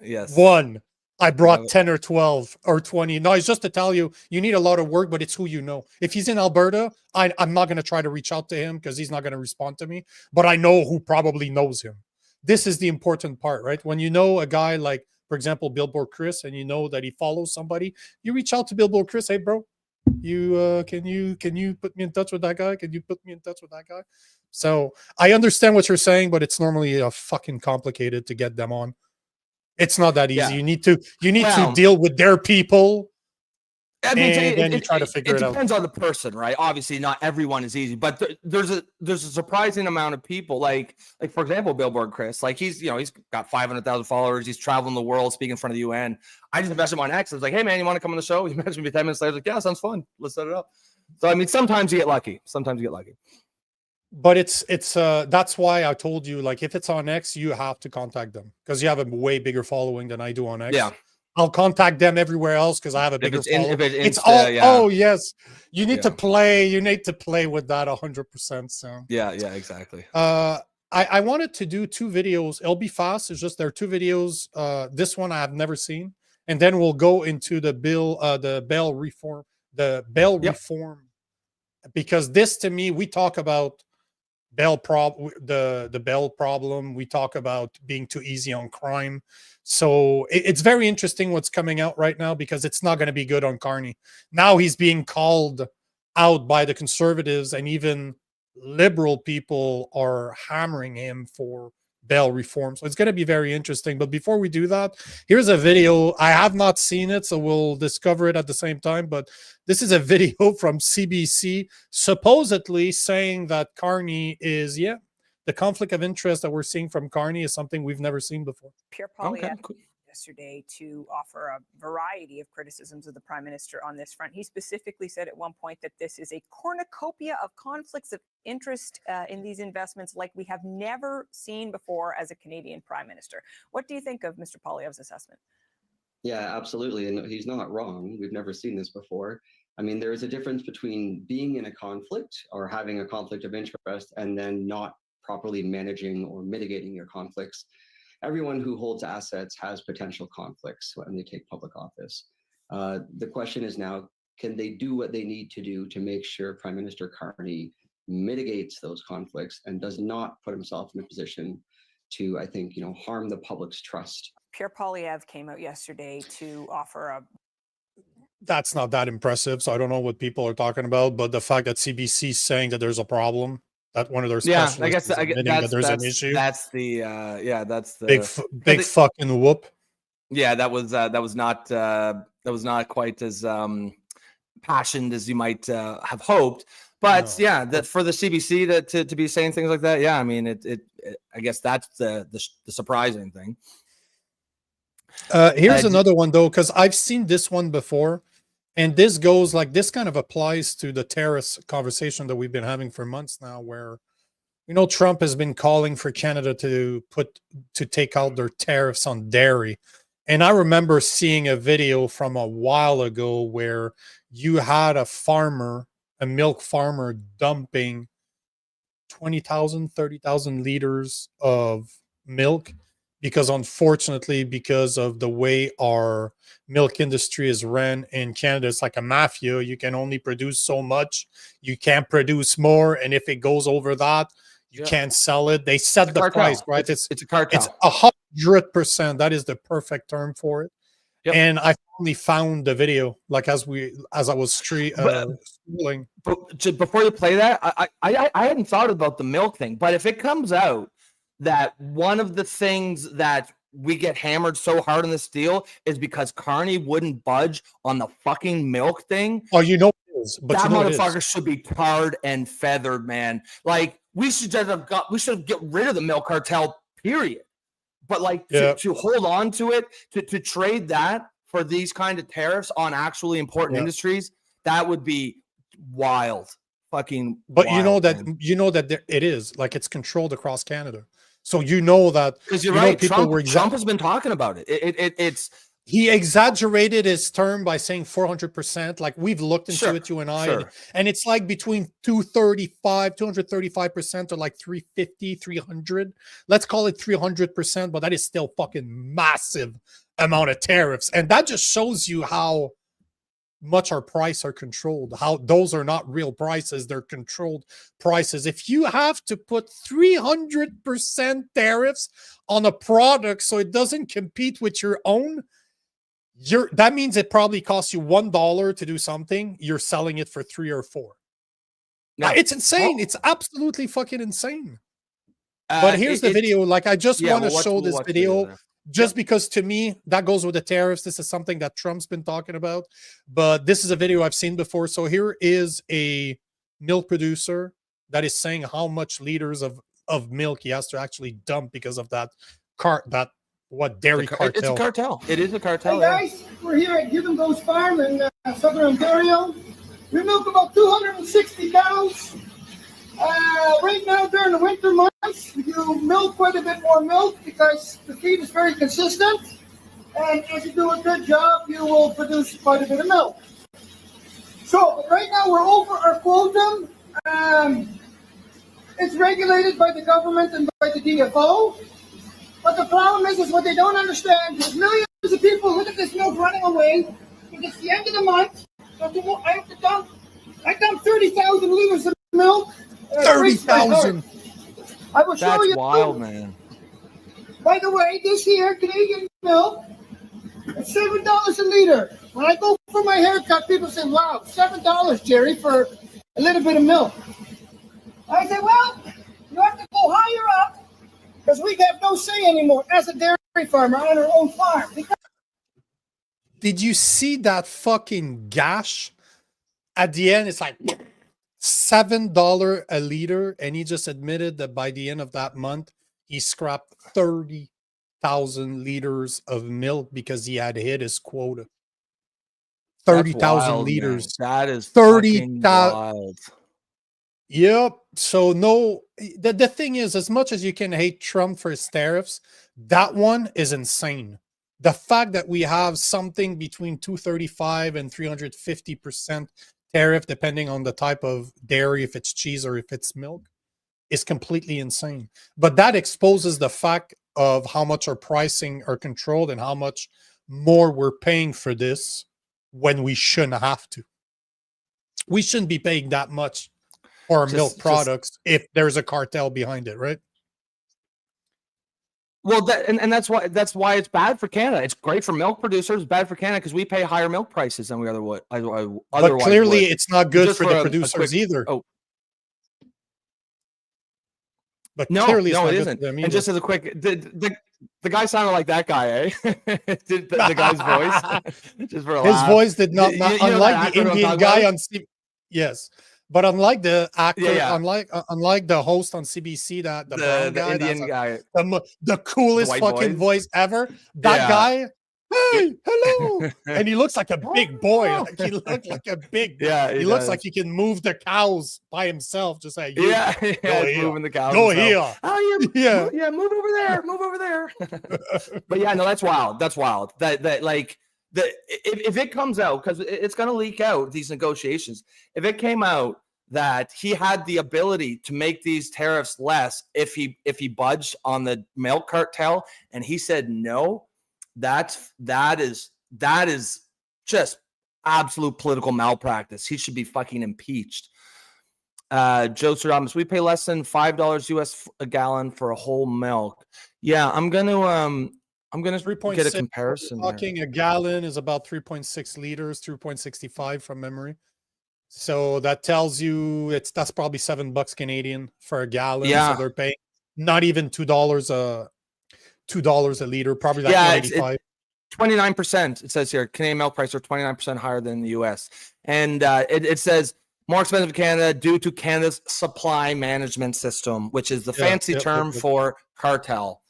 Yes. One. I brought 10 or 12 or 20. No, it's just to tell you, you need a lot of work, but it's who you know. If he's in Alberta, I'm not going to try to reach out to him because he's not going to respond to me, but I know who probably knows him. This is the important part, right? When you know a guy like, for example, Billboard Chris, and you know that he follows somebody, you reach out to Billboard Chris. Hey, bro, can you put me in touch with that guy? Can you put me in touch with that guy? So I understand what you're saying, but it's normally fucking complicated to get them on. It's not that easy. Yeah. You need to deal with their people. I mean, then you try to figure it out. It depends on the person, right? Obviously, not everyone is easy, but there's a surprising amount of people. Like for example, Billboard Chris. Like he's got 500,000 followers. He's traveling the world, speaking in front of the UN. I just messaged him on X. I was like, hey man, you want to come on the show? He messaged me 10 minutes later. I was like, yeah, sounds fun. Let's set it up. So I mean, sometimes you get lucky. But it's that's why I told you, like, if it's on X, you have to contact them because you have a way bigger following than I do on X. Yeah, I'll contact them everywhere else because I have a bigger following. It's all oh yes, you need to play. You need to play with that 100%. So yeah, exactly. I wanted to do 2 videos. It'll be fast. It's just there are 2 videos. This one I have never seen, and then we'll go into the bail reform, reform, because this to me, we talk about the Bell problem. We talk about being too easy on crime. So it's very interesting what's coming out right now, because it's not going to be good on Carney. Now he's being called out by the conservatives, and even liberal people are hammering him for Bell reform. So it's going to be very interesting. But before we do that, here's a video. I have not seen it, so we'll discover it at the same time. But this is a video from CBC supposedly saying that Carney is, the conflict of interest that we're seeing from Carney is something we've never seen before. Pierre Poilievre yesterday to offer a variety of criticisms of the Prime Minister on this front. He specifically said at one point that this is a cornucopia of conflicts of interest in these investments like we have never seen before as a Canadian Prime Minister. What do you think of Mr. Poilievre's assessment? Yeah, absolutely. And he's not wrong. We've never seen this before. I mean, there is a difference between being in a conflict or having a conflict of interest and then not properly managing or mitigating your conflicts. Everyone who holds assets has potential conflicts when they take public office. The question is now, can they do what they need to do to make sure Prime Minister Carney mitigates those conflicts and does not put himself in a position to, I think, harm the public's trust? Pierre Poilievre came out yesterday to offer a... That's not that impressive, so I don't know what people are talking about, but the fact that CBC is saying that there's a problem, that one of their specialists I guess is admitting that there's an issue. That's the that's the big fucking whoop. Yeah, that was not quite as passionate as you might have hoped. But no. That for the CBC to be saying things like that, I mean, it I guess that's the surprising thing. Here's another one though, because I've seen this one before. And this goes like, this kind of applies to the tariffs conversation that we've been having for months now, where, Trump has been calling for Canada to take out their tariffs on dairy. And I remember seeing a video from a while ago where you had a milk farmer dumping 20,000, 30,000 liters of milk, because unfortunately, because of the way our milk industry is ran in Canada, it's like a mafia. You can only produce so much. You can't produce more. And if it goes over that, you can't sell it. They set the price, right? It's a cartel. It's 100%. That is the perfect term for it. Yep. And I finally found the video, like as I was scrolling. But before you play that, I hadn't thought about the milk thing. But if it comes out that one of the things that we get hammered so hard in this deal is because Carney wouldn't budge on the fucking milk thing. Oh, it is. But that motherfucker should be tarred and feathered, man. Like, we should get rid of the milk cartel, period. But like to hold on to it, to trade that for these kind of tariffs on actually important industries, that would be wild. Fucking but wild, that it is like, it's controlled across Canada. So that because you're right. Trump has been talking about it. It's he exaggerated his term by saying 400%. Like, we've looked into it, you and I, and it's like between 235% or like 350, 300. Let's call it 300%, but that is still fucking massive amount of tariffs, and that just shows you how much our prices are controlled, how those are not real prices, they're controlled prices. If you have to put 300% tariffs on a product so it doesn't compete with your own, that means it probably costs you $1 to do something, you're selling it for 3 or 4. Now, it's insane. It's absolutely fucking insane. But here's the video. Like, I just want to show this video just because, to me, that goes with the tariffs. This is something that Trump's been talking about, but this is a video I've seen before. So here is a milk producer that is saying how much liters of milk he has to actually dump because of that dairy cartel. It's a cartel. It is a cartel. Hey guys, we're here at Give 'em Goes Farm in Southern Ontario. We milk about 260 cows. Right now, during the winter months, you milk quite a bit more milk because the feed is very consistent. And as you do a good job, you will produce quite a bit of milk. So right now, we're over our quota. It's regulated by the government and by the DFO. But the problem is what they don't understand is millions of people look at this milk running away. It's the end of the month. So I dump 30,000 liters of milk. 30,000. I will show That's you. wild, man. By the way, this here Canadian milk, it's $7 a liter. When I go for my haircut, people say, "Wow, $7, Jerry, for a little bit of milk." I say, "Well, you have to go higher up because we have no say anymore as a dairy farmer on our own farm." Did you see that fucking gash? At the end, it's like $7 a liter, and he just admitted that by the end of that month, he scrapped 30,000 liters of milk because he had hit his quota. 30,000 liters. Man. That is 30,000 wild. Yep. So no, the thing is, as much as you can hate Trump for his tariffs, that one is insane. The fact that we have something between 235 and 350% tariff, depending on the type of dairy, if it's cheese or if it's milk, is completely insane. But that exposes the fact of how much our pricing are controlled and how much more we're paying for this when we shouldn't have to. We shouldn't be paying that much for our milk products if there's a cartel behind it, right? Well, that's why it's bad for Canada. It's great for milk producers, bad for Canada because we pay higher milk prices than we otherwise But clearly, would. it's not good Just for the producers either. Oh, but no, clearly, it isn't. And just as a quick, the guy sounded like that guy, eh? the guy's voice. Just for a laugh. His voice did not, unlike the Indian guy on yes. But unlike the actor, unlike the host on CBC, that the Indian guy, the coolest the fucking voice ever. That guy, hey, hello, and he looks like a big boy. Like he looks like a big. Yeah, he looks like he can move the cows by himself. Just like moving the cows. Go here. Oh yeah, move over there. Move over there. But yeah, no, that's wild. That's wild. That like. If it comes out, because it's going to leak out these negotiations, if it came out that he had the ability to make these tariffs less if he budged on the milk cartel and he said no, that is just absolute political malpractice. He should be fucking impeached. Joe Serdamus, we pay less than $5 US a gallon for a whole milk. Yeah, I'm gonna get a comparison. Talking a gallon is about 3.6 liters, 3.65 from memory. So that tells you that's probably $7 Canadian for a gallon. Yeah. So they're paying not even $2 a liter, probably like 185. 29%. It says here Canadian milk prices are 29% higher than the US. And it says more expensive in Canada due to Canada's supply management system, which is the fancy term for cartel.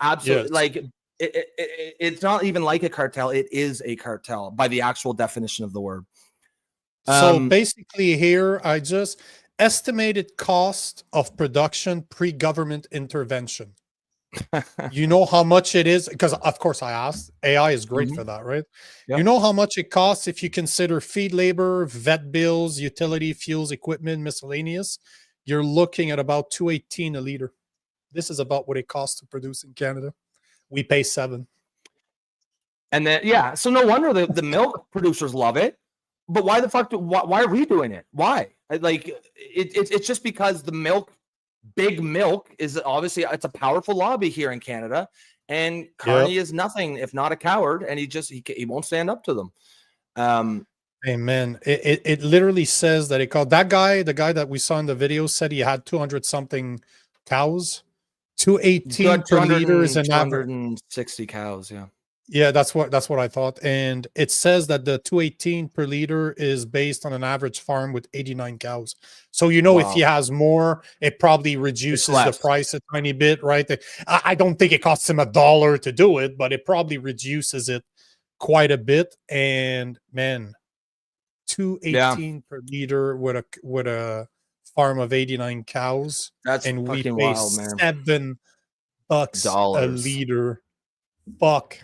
Absolutely, like it's not even like a cartel. It is a cartel by the actual definition of the word. So basically here, I just estimated cost of production pre-government intervention. You know how much it is? Because of course I asked. AI is great for that, right? Yep. You know how much it costs if you consider feed labor, vet bills, utility, fuels, equipment, miscellaneous. You're looking at about $2.18 a liter. This is about what it costs to produce in Canada. We pay $7. And then so no wonder the milk producers love it. But why the fuck? Why are we doing it? Why? Like it's just because the big milk is obviously it's a powerful lobby here in Canada, and Carney is nothing if not a coward, and he won't stand up to them. Amen. It literally says that the guy that we saw in the video said he had 200 something cows. 218 per liter is an average. 260 cows, yeah, that's what I thought. And it says that the 218 per liter is based on an average farm with 89 cows. So if he has more, it probably reduces the price a tiny bit, right? I don't think it costs him $1 to do it, but it probably reduces it quite a bit. And man, 218 per liter with a farm of 89 cows. That's and we fucking pay wild, man. $7 a liter. Fuck.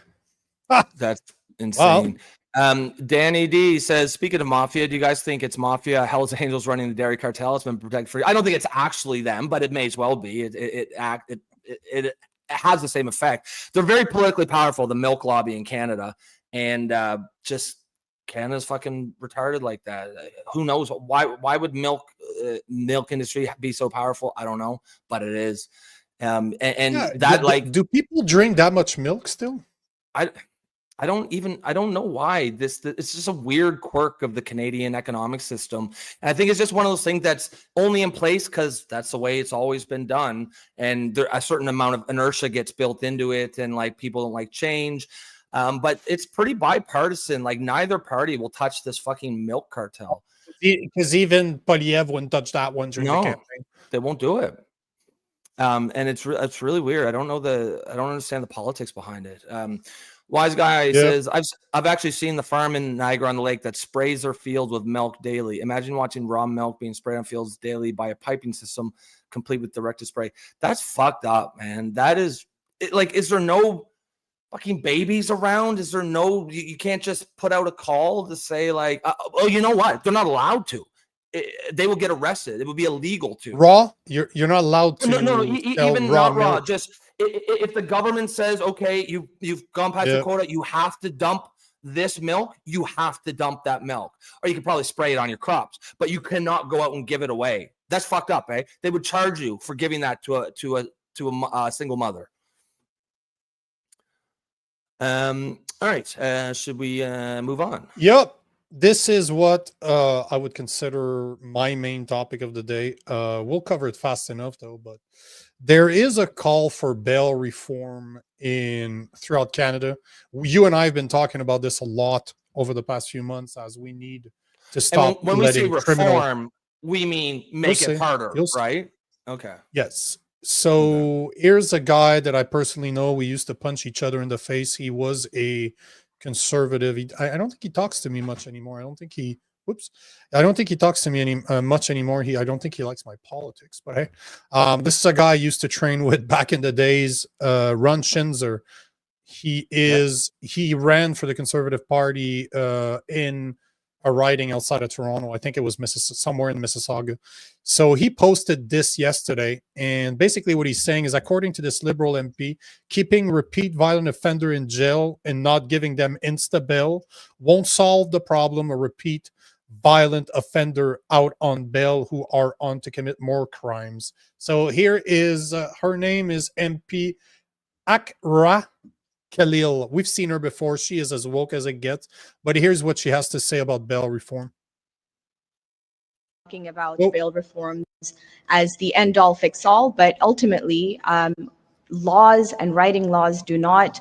That's insane. Wow. Danny D says, speaking of mafia, do you guys think it's mafia Hell's Angels running the dairy cartel? It's been protected for. I don't think it's actually them, but it may as well be. It has the same effect. They're very politically powerful, the milk lobby in Canada, and just Canada's fucking retarded like that. Who knows why would milk industry be so powerful? I don't know, but it is. And that do people drink that much milk still? I don't know why it's just a weird quirk of the Canadian economic system. And I think it's just one of those things that's only in place because that's the way it's always been done. And a certain amount of inertia gets built into it, and like people don't like change. But it's pretty bipartisan. Like neither party will touch this fucking milk cartel. Because even Poilievre wouldn't touch that one during the campaign. They won't do it. And it's really weird. I don't understand the politics behind it. Wise guy says, I've actually seen the farm in Niagara-on-the-Lake that sprays their field with milk daily. Imagine watching raw milk being sprayed on fields daily by a piping system complete with directed spray. That's fucked up, man. That is like, is there no fucking babies around? Is there no, you can't just put out a call to say like, oh, you know what? They're not allowed to. They will get arrested. It would be illegal to. Raw? You're not allowed to. No, even not raw. Just if the government says, okay, you've gone past your quota, you have to dump this milk. You have to dump that milk, or you could probably spray it on your crops, but you cannot go out and give it away. That's fucked up, eh? They would charge you for giving that to a single mother. All right. Should we move on? Yep. This is what I would consider my main topic of the day. We'll cover it fast enough, though. But there is a call for bail reform throughout Canada. You and I have been talking about this a lot over the past few months, as we need to stop. And when we say reform, we mean make it harder, right? Okay. Yes. So here's a guy that I personally know. We used to punch each other in the face. He was a conservative. I don't think he talks to me much anymore. I don't think he talks to me much anymore. I don't think he likes my politics. But hey, this is a guy I used to train with back in the days. Ron Schinzer. He ran for the Conservative Party in a riding outside of Toronto. I think it was somewhere in Mississauga. So he posted this yesterday, and basically what he's saying is, according to this Liberal MP, keeping repeat violent offender in jail and not giving them insta bail won't solve the problem of repeat violent offender out on bail who are on to commit more crimes. So here is her name is MP Akra Khalil. We've seen her before. She is as woke as it gets. But here's what she has to say about bail reform. Talking about bail reforms as the end-all fix-all, but ultimately, laws and writing laws do not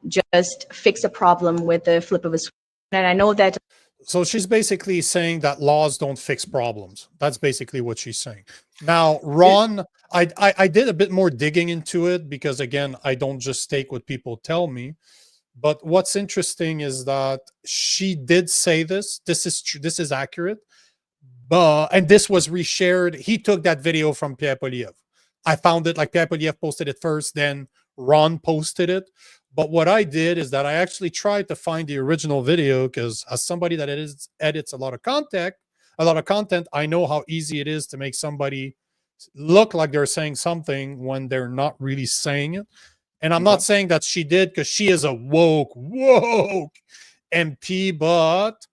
just fix a problem with the flip of a switch. And I know that. So she's basically saying that laws don't fix problems. That's basically what she's saying. Now, Ron, I did a bit more digging into it because, again, I don't just take what people tell me. But what's interesting is that she did say this. This is true. This is accurate. And this was reshared. He took that video from Pierre Poilievre. I found it, like Pierre Poilievre posted it first, then Ron posted it. But what I did is that I actually tried to find the original video, because as somebody that edits a lot of content, I know how easy it is to make somebody look like they're saying something when they're not really saying it. And I'm not saying that she did, because she is a woke MP, but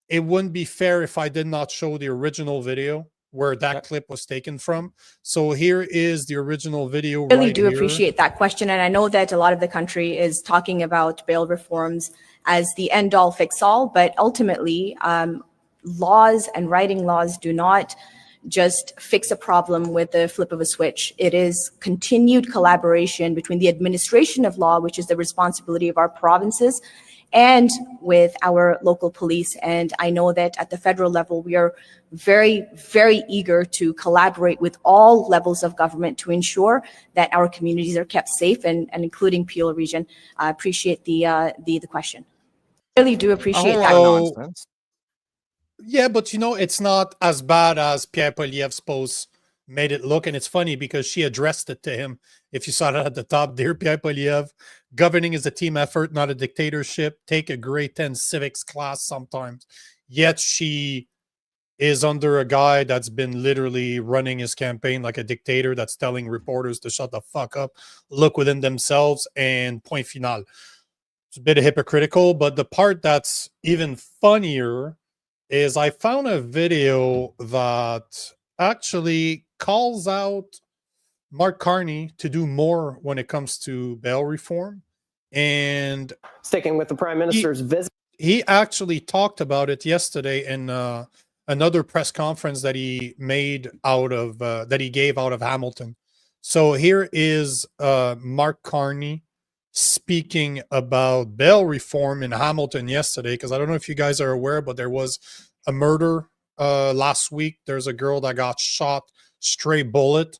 it wouldn't be fair if I did not show the original video where that clip was taken from. So here is the original video. I really do appreciate that question. And I know that a lot of the country is talking about bail reforms as the end-all fix-all, but ultimately, laws and writing laws do not just fix a problem with the flip of a switch. It is continued collaboration between the administration of law, which is the responsibility of our provinces, and with our local police. And I know that at the federal level, we are very, very eager to collaborate with all levels of government to ensure that our communities are kept safe, and including Peel region. I appreciate the question. I really do appreciate that. Nonsense. Yeah, but it's not as bad as Pierre Poilievre's post made it look. And it's funny because she addressed it to him. If you saw that at the top, dear Pierre Poilievre, governing is a team effort, not a dictatorship. Take a grade 10 civics class sometimes. Yet she is under a guy that's been literally running his campaign like a dictator, that's telling reporters to shut the fuck up, look within themselves, and point final. It's a bit hypocritical, but the part that's even funnier is I found a video that actually calls out Mark Carney to do more when it comes to bail reform. And sticking with the Prime Minister's visit, he actually talked about it yesterday in another press conference that he made out of that he gave out of Hamilton. So here is Mark Carney speaking about bail reform in Hamilton yesterday, because I don't know if you guys are aware, but there was a murder last week. There's a girl that got shot stray bullet.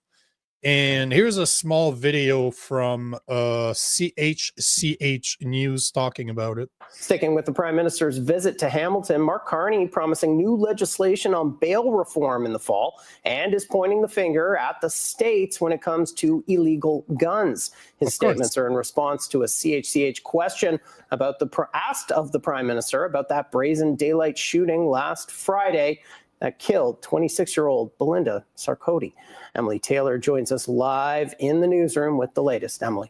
And here's a small video from CHCH News talking about it. Sticking with the Prime Minister's visit to Hamilton, Mark Carney promising new legislation on bail reform in the fall and is pointing the finger at the states when it comes to illegal guns. His statements are in response to a CHCH question about asked of the Prime Minister about that brazen daylight shooting last Friday that killed 26-year-old Belinda Sarkozy. Emily Taylor joins us live in the newsroom with the latest. Emily.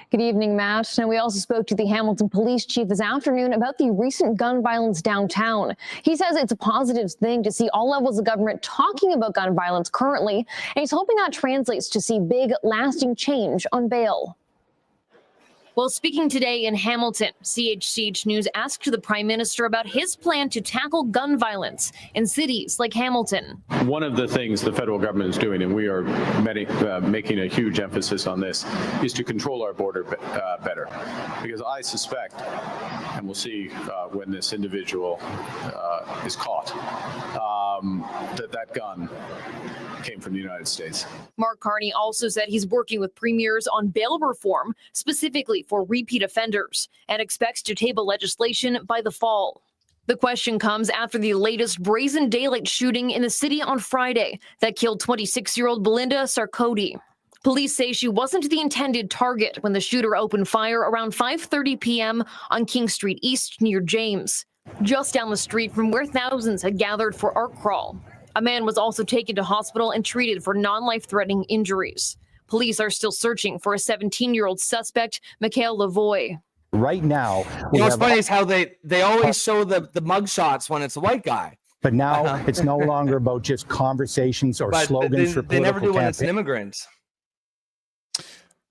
Good evening, Matt. And we also spoke to the Hamilton police chief this afternoon about the recent gun violence downtown. He says it's a positive thing to see all levels of government talking about gun violence currently, and he's hoping that translates to see big, lasting change on bail. Well, speaking today in Hamilton, CHCH News asked the Prime Minister about his plan to tackle gun violence in cities like Hamilton. One of the things the federal government is doing, and we are making a huge emphasis on this, is to control our border better. Because I suspect, and we'll see when this individual is caught, that gun came from the United States. Mark Carney also said he's working with premiers on bail reform, specifically for repeat offenders, and expects to table legislation by the fall. The question comes after the latest brazen daylight shooting in the city on Friday that killed 26-year-old Belinda Sarkozy. Police say she wasn't the intended target when the shooter opened fire around 5:30 p.m. on King Street East near James, just down the street from where thousands had gathered for Art Crawl. A man was also taken to hospital and treated for non-life-threatening injuries. Police are still searching for a 17-year-old suspect, Mikhail Lavoie. Right now, you know what's funny is how they always show the mugshots when it's a white guy. But now it's no longer about just conversations or slogans for political They never do campaign. when it's an immigrant.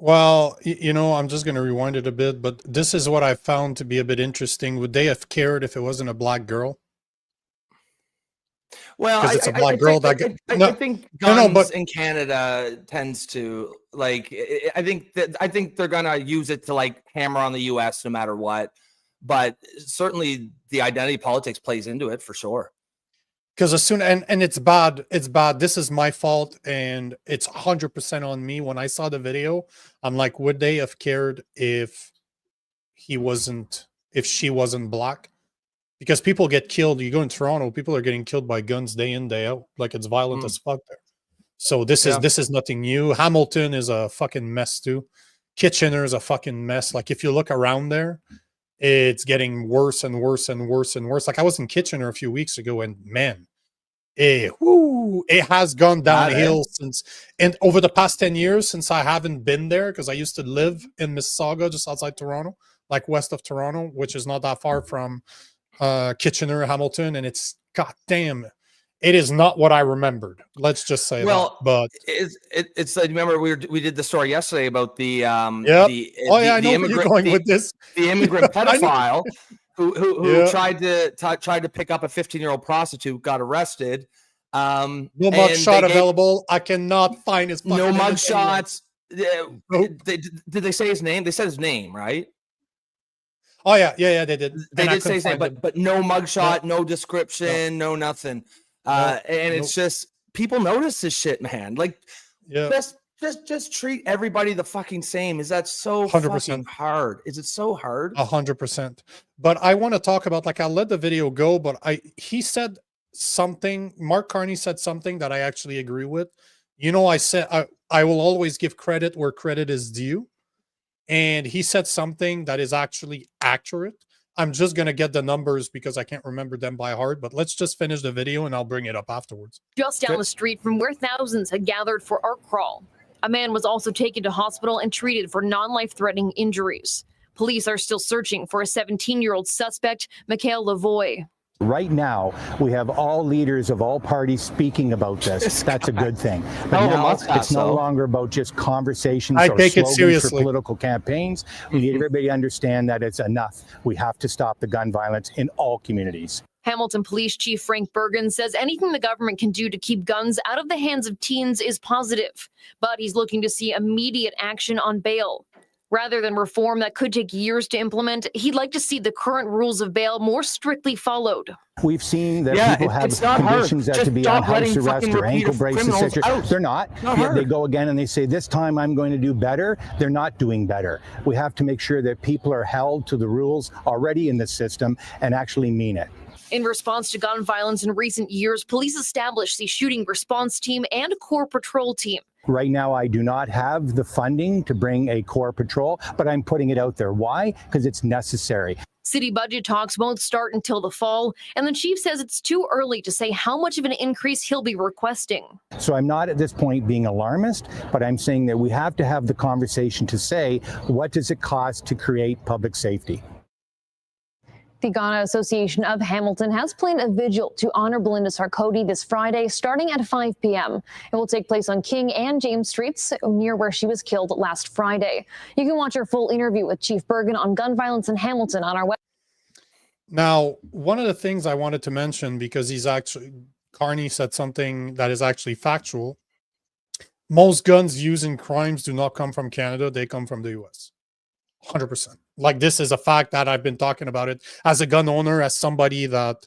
Well, you know, I'm just going to rewind it a bit, but this is what I found to be a bit interesting. Would they have cared if it wasn't a black girl? Well, it's a black girl I think guns in Canada tends to like. I think they're gonna use it to like hammer on the U.S. no matter what. But certainly the identity politics plays into it for sure. Because as soon and it's bad. It's bad. This is my fault, and it's 100% on me. When I saw the video, I'm like, would they have cared if she wasn't black? Because people get killed. You go in Toronto, people are getting killed by guns day in, day out. Like it's violent as fuck there. So this is nothing new. Hamilton is a fucking mess too. Kitchener is a fucking mess. Like if you look around there, it's getting worse and worse and worse and worse. Like I was in Kitchener a few weeks ago, and man, it has gone downhill since. And over the past 10 years, since I haven't been there, because I used to live in Mississauga, just outside Toronto, like west of Toronto, which is not that far from Kitchener, Hamilton, and it's goddamn, it is not what I remembered. Let's just say that. But it's remember we did the story yesterday about the I know where you're going with this. The immigrant pedophile who tried to pick up a 15-year-old prostitute, got arrested. No mugshot available. I cannot find his no mugshots. Did they say his name? They said his name, right? Oh yeah, they did. They did say his name, but no mugshot, no description, no nothing. And it's just people notice this shit, man. Like, just treat everybody the fucking same. Is that so 100% fucking hard? Is it so hard? 100%. But I want to talk about, like, I'll let the video go, but he said something. Mark Carney said something that I actually agree with. You know, I said I will always give credit where credit is due. And he said something that is actually accurate. I'm just going to get the numbers because I can't remember them by heart, but let's just finish the video and I'll bring it up afterwards. Just down the street from where thousands had gathered for Art Crawl, a man was also taken to hospital and treated for non-life-threatening injuries. Police are still searching for a 17-year-old suspect, Mikhail Lavoie. Right now, we have all leaders of all parties speaking about this. That's a good thing. But now it's no longer about just conversations or slogans for political campaigns. We need everybody to understand that it's enough. We have to stop the gun violence in all communities. Hamilton Police Chief Frank Bergen says anything the government can do to keep guns out of the hands of teens is positive, but he's looking to see immediate action on bail. Rather than reform that could take years to implement, he'd like to see the current rules of bail more strictly followed. We've seen that people have conditions that to be on house arrest or ankle braces, etc. They're not. Yet they go again and they say, this time I'm going to do better. They're not doing better. We have to make sure that people are held to the rules already in the system and actually mean it. In response to gun violence in recent years, police established the shooting response team and core patrol team. Right now, I do not have the funding to bring a core patrol, but I'm putting it out there. Why? Because it's necessary. City budget talks won't start until the fall, and the chief says it's too early to say how much of an increase he'll be requesting. So I'm not at this point being alarmist, but I'm saying that we have to have the conversation to say, what does it cost to create public safety? The Ghana Association of Hamilton has planned a vigil to honor Belinda Sarkodie this Friday, starting at 5 p.m. It will take place on King and James Streets, near where she was killed last Friday. You can watch our full interview with Chief Bergen on gun violence in Hamilton on our website. Now, one of the things I wanted to mention, because Carney said something that is actually factual. Most guns used in crimes do not come from Canada. They come from the U.S. 100%. Like, this is a fact that I've been talking about it as a gun owner, as somebody that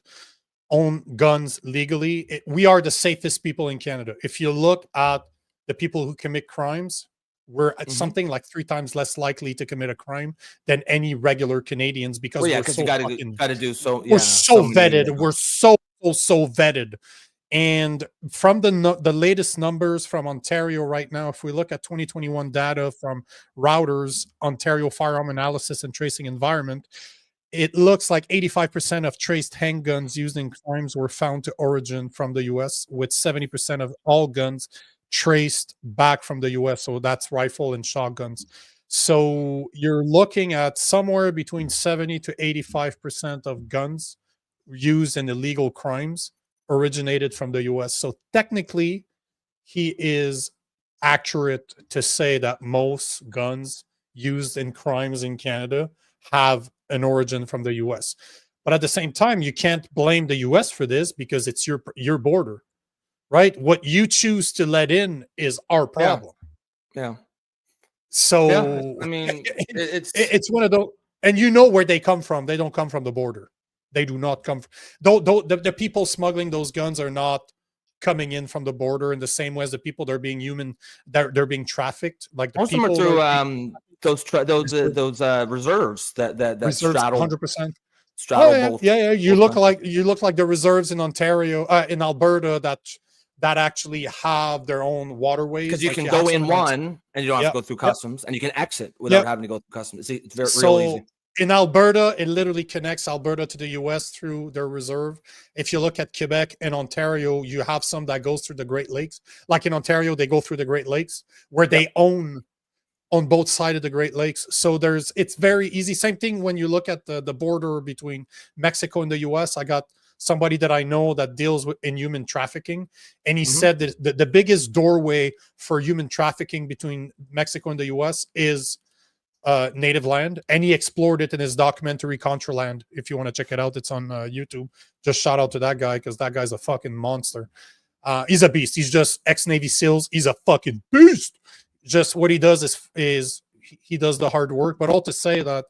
own guns legally. We are the safest people in Canada. If you look at the people who commit crimes, we're at something like 3 times less likely to commit a crime than any regular Canadians, because we're so you gotta do so. We're so vetted. We're so vetted. And from the latest numbers from Ontario right now, if we look at 2021 data from Routers, Ontario Firearm Analysis and Tracing Environment, it looks like 85% of traced handguns used in crimes were found to origin from the U.S., with 70% of all guns traced back from the U.S. So that's rifle and shotguns. So you're looking at somewhere between 70 to 85% of guns used in illegal crimes originated from the US. So technically, he is accurate to say that most guns used in crimes in Canada have an origin from the US. But at the same time, you can't blame the US for this, because it's your border, right? What you choose to let in is our problem. Yeah. So yeah, I mean, it's one of those, and you know where they come from. They don't come from the border. They do not come from, the people smuggling those guns are not coming in from the border in the same way as the people that are being they're being trafficked. Like the most of them are through those reserves that straddle 100%. Straddle both. Yeah. You look like the reserves in Ontario, in Alberta that actually have their own waterways. Because you can go in one and you don't have to go through customs, and you can exit without having to go through customs. It's real easy. In Alberta, it literally connects Alberta to the U.S. through their reserve. If you look at Quebec and Ontario, you have some that goes through the Great Lakes. Like in Ontario, they go through the Great Lakes, where they own on both sides of the Great Lakes. So it's very easy. Same thing when you look at the border between Mexico and the U.S. I got somebody that I know that deals in human trafficking, and he said that the biggest doorway for human trafficking between Mexico and the U.S. is native land, and he explored it in his documentary Contraland. If you want to check it out, it's on YouTube. Just shout out to that guy, because that guy's a fucking monster. He's a beast. He's just ex-Navy SEALs. He's a fucking beast. Just what he does is he does the hard work, but all to say that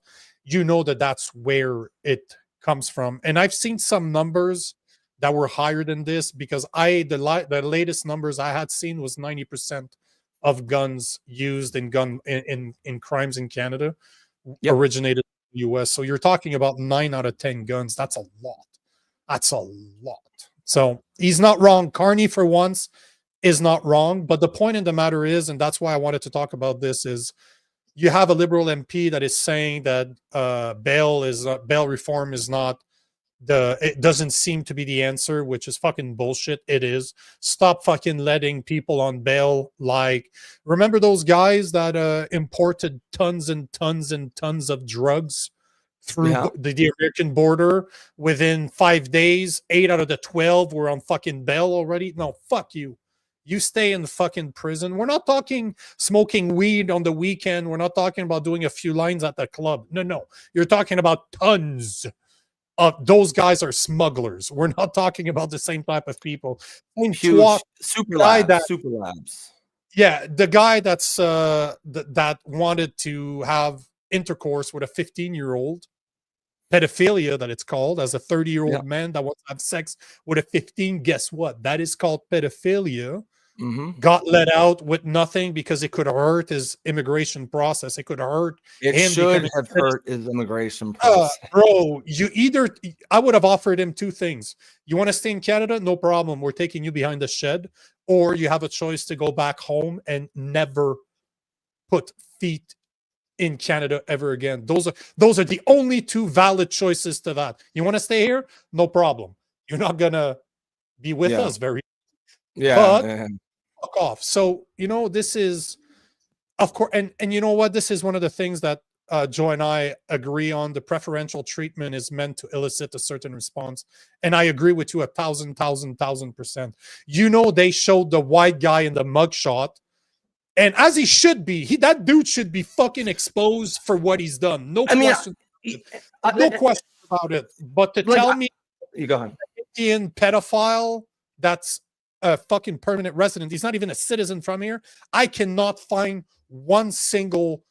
that's where it comes from. And I've seen some numbers that were higher than this, because the latest numbers I had seen was 90% of guns used in crimes in Canada originated in the U.S. So you're talking about 9 out of 10 guns. That's a lot. So he's not wrong. Carney, for once, is not wrong. But the point of the matter is, and that's why I wanted to talk about this, is you have a Liberal MP that is saying that bail reform is not it doesn't seem to be the answer, which is fucking bullshit. It is. Stop fucking letting people on bail. Like, remember those guys that imported tons and tons and tons of drugs through the American border? Within 5 days, 8 out of the 12 were on fucking bail already. No, fuck you. You stay in fucking prison. We're not talking smoking weed on the weekend. We're not talking about doing a few lines at the club. No. You're talking about tons. Those guys are smugglers. We're not talking about the same type of people. Huge super labs. Yeah, the guy that's that wanted to have intercourse with a 15-year-old, pedophilia that it's called, as a 30-year-old man that wants to have sex with a 15. Guess what? That is called pedophilia. Got let out with nothing because it could hurt his immigration process. It could hurt him. It should have hurt his immigration process. Bro, I would have offered him two things. You want to stay in Canada? No problem. We're taking you behind the shed. Or you have a choice to go back home and never put feet in Canada ever again. Those are the only two valid choices to that. You want to stay here? No problem. You're not gonna be with us very. But fuck off. So this is, of course, and you know what? This is one of the things that Joe and I agree on. The preferential treatment is meant to elicit a certain response, and I agree with you 1,000%. They showed the white guy in the mugshot. And as he should be, that dude should be fucking exposed for what he's done. No question about it. But to tell me, you go ahead. Indian pedophile that's a fucking permanent resident, he's not even a citizen from here. I cannot find one single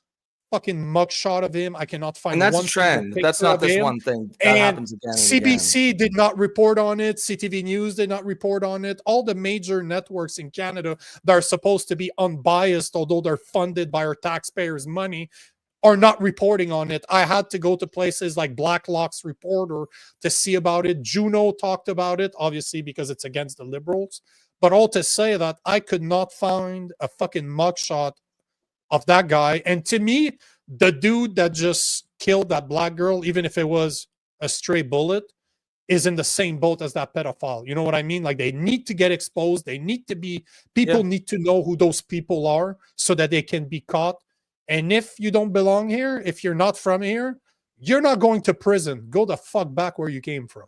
fucking mugshot of him. I cannot find. And that's one a trend. That's not this one thing that happens again. And CBC again. did not report on it. CTV News did not report on it. All the major networks in Canada that are supposed to be unbiased, although they're funded by our taxpayers' money, are not reporting on it. I had to go to places like Blacklock's Reporter to see about it. Juno talked about it, obviously because it's against the Liberals. But all to say that I could not find a fucking mugshot of that guy. And to me, the dude that just killed that black girl, even if it was a stray bullet, is in the same boat as that pedophile. You know what I mean? Like, they need to get exposed. They need to be, people need to know who those people are so that they can be caught. And if you don't belong here, if you're not from here, you're not going to prison. Go the fuck back where you came from.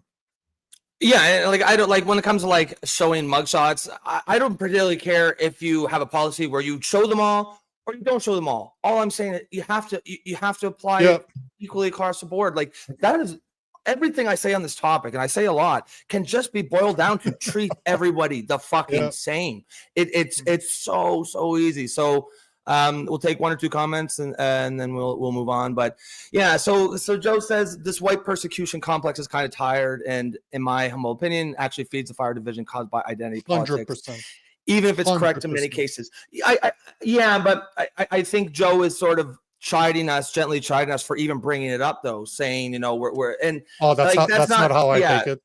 Yeah, like I don't like when it comes to like showing mugshots. I don't particularly care if you have a policy where you show them all or you don't show them all. All I'm saying is you have to apply it equally across the board. Like, that is everything I say on this topic, and I say a lot, can just be boiled down to treat everybody the fucking same. It's so easy. So we'll take one or two comments and then we'll move on. But yeah, so Joe says this white persecution complex is kind of tired, and in my humble opinion, actually feeds the fire division caused by identity politics. 100%. Even if it's correct in many cases. But I think Joe is sort of gently chiding us for even bringing it up, though, saying, we're and that's not how I take it.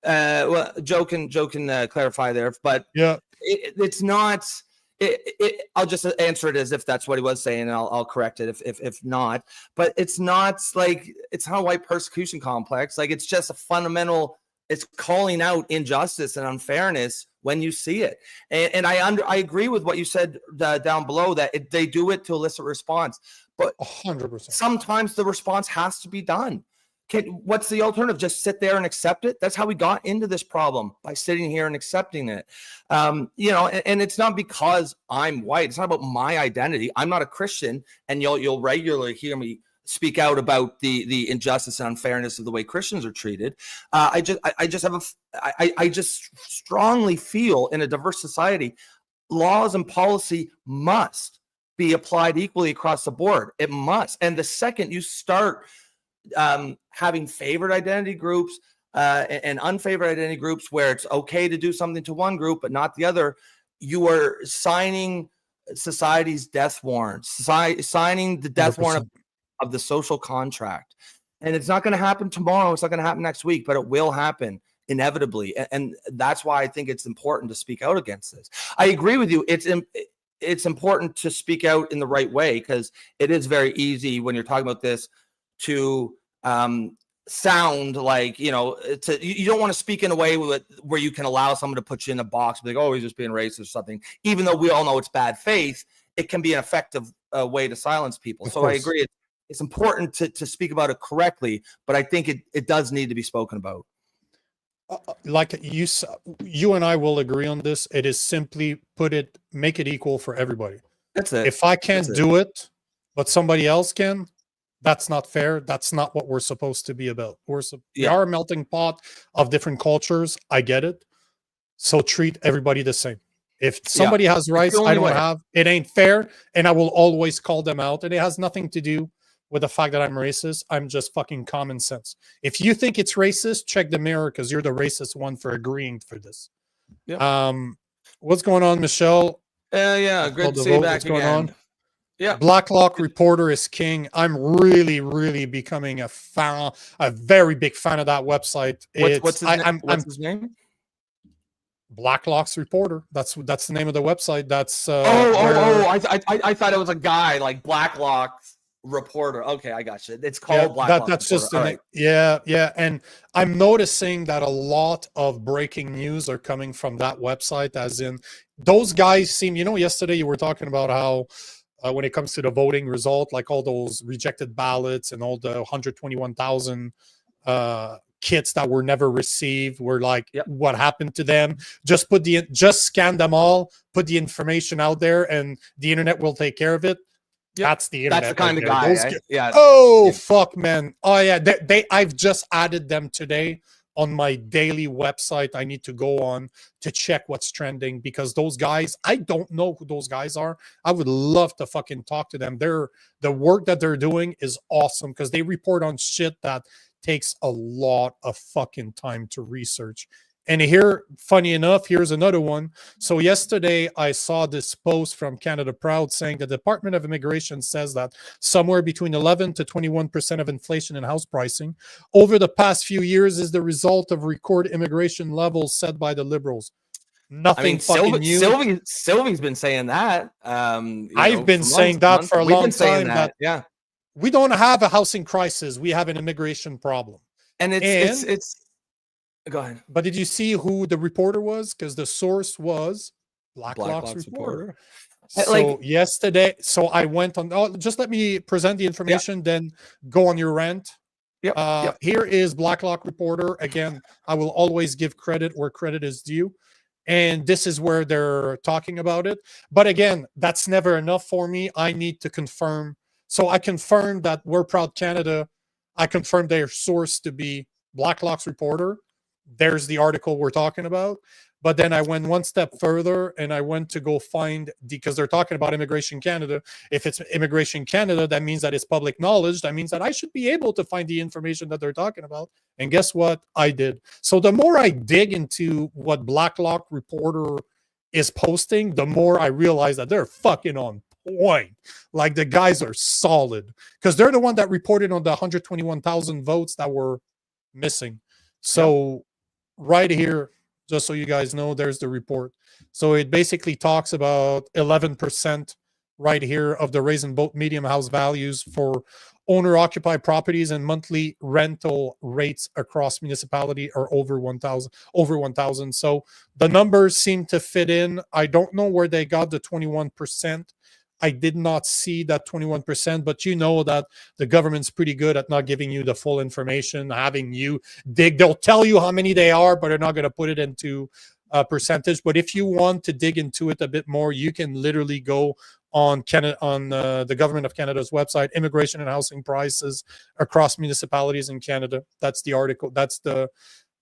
Well, Joe can clarify there, but it's not. I'll just answer it as if that's what he was saying, and I'll correct it if not. But it's not a white persecution complex. Like, it's just a fundamental. It's calling out injustice and unfairness when you see it. And I agree with what you said down below, that they do it to elicit response. But 100%. Sometimes the response has to be done. What's the alternative? Just sit there and accept it? That's how we got into this problem, by sitting here and accepting it. And it's not because I'm white. It's not about my identity. I'm not a Christian, and you'll regularly hear me speak out about the injustice and unfairness of the way Christians are treated. I just strongly feel in a diverse society, laws and policy must be applied equally across the board. It must. And the second you start having favored identity groups and unfavored identity groups, where it's okay to do something to one group but not the other, you are signing society's death warrant, signing the death 100%. Warrant of the social contract. And it's not going to happen tomorrow. It's not going to happen next week, but it will happen inevitably. And that's why I think it's important to speak out against this. I agree with you. It's important to speak out in the right way, because it is very easy when you're talking about this to sound like, you don't want to speak in a way where you can allow someone to put you in a box, like, oh, he's just being racist or something. Even though we all know it's bad faith, it can be an effective way to silence people. So I agree. It's important to speak about it correctly, but I think it does need to be spoken about. Like you and I will agree on this. It is simply make it equal for everybody. That's it. If I can't do it, but somebody else can, that's not fair. That's not what we're supposed to be about. We are a melting pot of different cultures. I get it. So treat everybody the same. If somebody has rights I don't have, it ain't fair, and I will always call them out. And it has nothing to do with the fact that I'm racist. I'm just fucking common sense. If you think it's racist, check the mirror, because you're the racist one for agreeing for this. Yep. What's going on, Michelle? Yeah, good to see you back again. Yeah. Blacklock reporter is king. I'm really, really becoming a very big fan of that website. What's his name? Blacklock's reporter. That's the name of the website. That's I thought it was a guy, like Blacklock's reporter. Okay, I got you. It's called Blacklock. That's just the name. Yeah. And I'm noticing that a lot of breaking news are coming from that website, as in those guys seem, yesterday you were talking about how when it comes to the voting result, like all those rejected ballots and all the 121,000 kits that were never received, were like, what happened to them? Just scan them all, put the information out there, and the internet will take care of it. That's the internet. That's the kind of guy. Fuck, man. Oh yeah, I've just added them today on my daily website. I need to go on to check what's trending, because those guys, I don't know who those guys are. I would love to fucking talk to them. The work that they're doing is awesome, because they report on shit that takes a lot of fucking time to research. And here, funny enough, here's another one. So yesterday I saw this post from Canada Proud saying the Department of Immigration says that somewhere between 11 to 21% of inflation in house pricing over the past few years is the result of record immigration levels set by the Liberals. Nothing fucking new. Sylvie's been saying that. I've been saying that for a long time. Yeah. We don't have a housing crisis. We have an immigration problem. And it's go ahead. But did you see who the reporter was? Because the source was Blacklock's reporter. So yesterday, I went on. Just let me present the information, then go on your rant. Here is Blacklock reporter. Again, I will always give credit where credit is due. And this is where they're talking about it. But again, that's never enough for me. I need to confirm. So I confirmed that We're Proud Canada. I confirmed their source to be Blacklock's reporter. There's the article we're talking about. But then I went one step further, and I went to go find, because they're talking about Immigration Canada. If it's Immigration Canada, that means that it's public knowledge. That means that I should be able to find the information that they're talking about. And guess what? I did. So the more I dig into what Blacklock reporter is posting, the more I realize that they're fucking on point. Like, the guys are solid, because they're the one that reported on the 121,000 votes that were missing. So right here, just so you guys know, there's the report. So it basically talks about 11% right here of the raise in both medium house values for owner-occupied properties, and monthly rental rates across municipality are over 1,000. So the numbers seem to fit in. I don't know where they got the 21%. I did not see that 21%, but you know that the government's pretty good at not giving you the full information, having you dig. They'll tell you how many they are, but they're not going to put it into a percentage. But if you want to dig into it a bit more, you can literally go on the Government of Canada's website, immigration and housing prices across municipalities in Canada. That's the article. That's the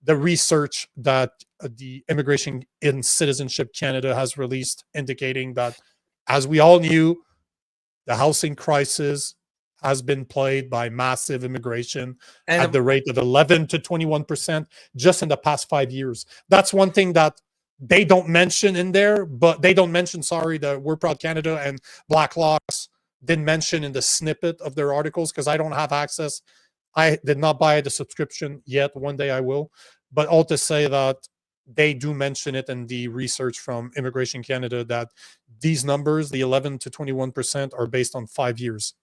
research that the Immigration and Citizenship Canada has released, indicating that, as we all knew, the housing crisis has been played by massive immigration at the rate of 11 to 21% just in the past 5 years. That's one thing that they don't mention in there, but they don't mention, the We're Proud Canada and Blacklock's didn't mention in the snippet of their articles, because I don't have access. I did not buy the subscription yet. One day I will. But all to say that they do mention it in the research from Immigration Canada, that these numbers, the 11 to 21%, are based on 5 years.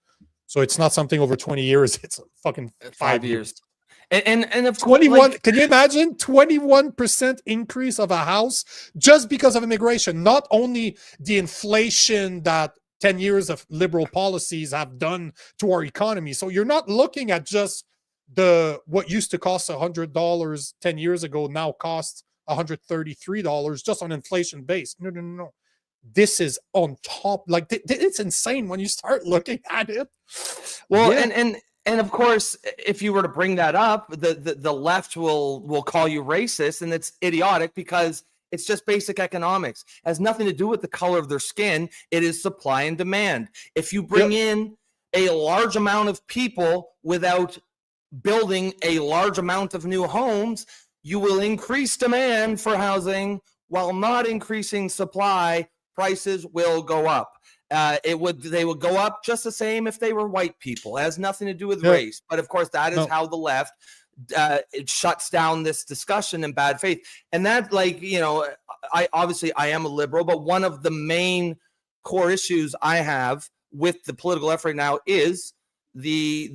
So it's not something over 20 years. It's fucking 5 years. And of 21, like, can you imagine 21% increase of a house just because of immigration? Not only the inflation that 10 years of liberal policies have done to our economy. So you're not looking at just what used to cost $100 10 years ago now costs $133 just on inflation base. No. This is on top. Like it's insane when you start looking at it. Well, yeah. And of course, if you were to bring that up, the left will call you racist, and it's idiotic because it's just basic economics. It has nothing to do with the color of their skin. It is supply and demand. If you bring in a large amount of people without building a large amount of new homes, you will increase demand for housing while not increasing supply. Prices will go up. They would go up just the same if they were white people. It has nothing to do with race. But of course, that is how the left it shuts down this discussion in bad faith. And that, like, you know, I am a liberal, but one of the main core issues I have with the political left right now is the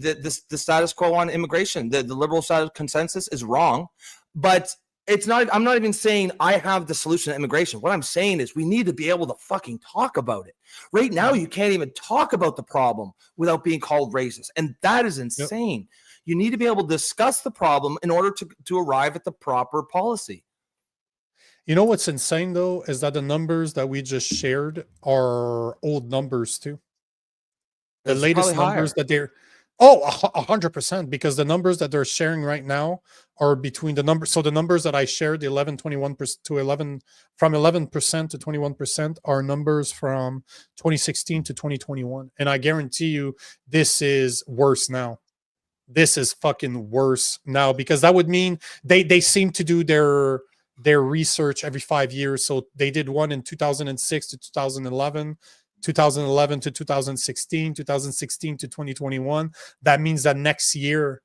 status quo on immigration. The liberal side of consensus is wrong, but it's not. I'm not even saying I have the solution to immigration. What I'm saying is we need to be able to fucking talk about it. Right now, you can't even talk about the problem without being called racist, and that is insane. You need to be able to discuss the problem in order to arrive at the proper policy. You know what's insane though is that the numbers that we just shared are old numbers too. The latest numbers that they're 100%, because the numbers that they're sharing right now are between the numbers. So the numbers that I shared, the 21% to 11 from 11% to 21% are numbers from 2016 to 2021. And I guarantee you this is worse now. This is fucking worse now, because that would mean they seem to do their research every 5 years. So they did one in 2006 to 2011. 2011 to 2016, 2016 to 2021. That means that next year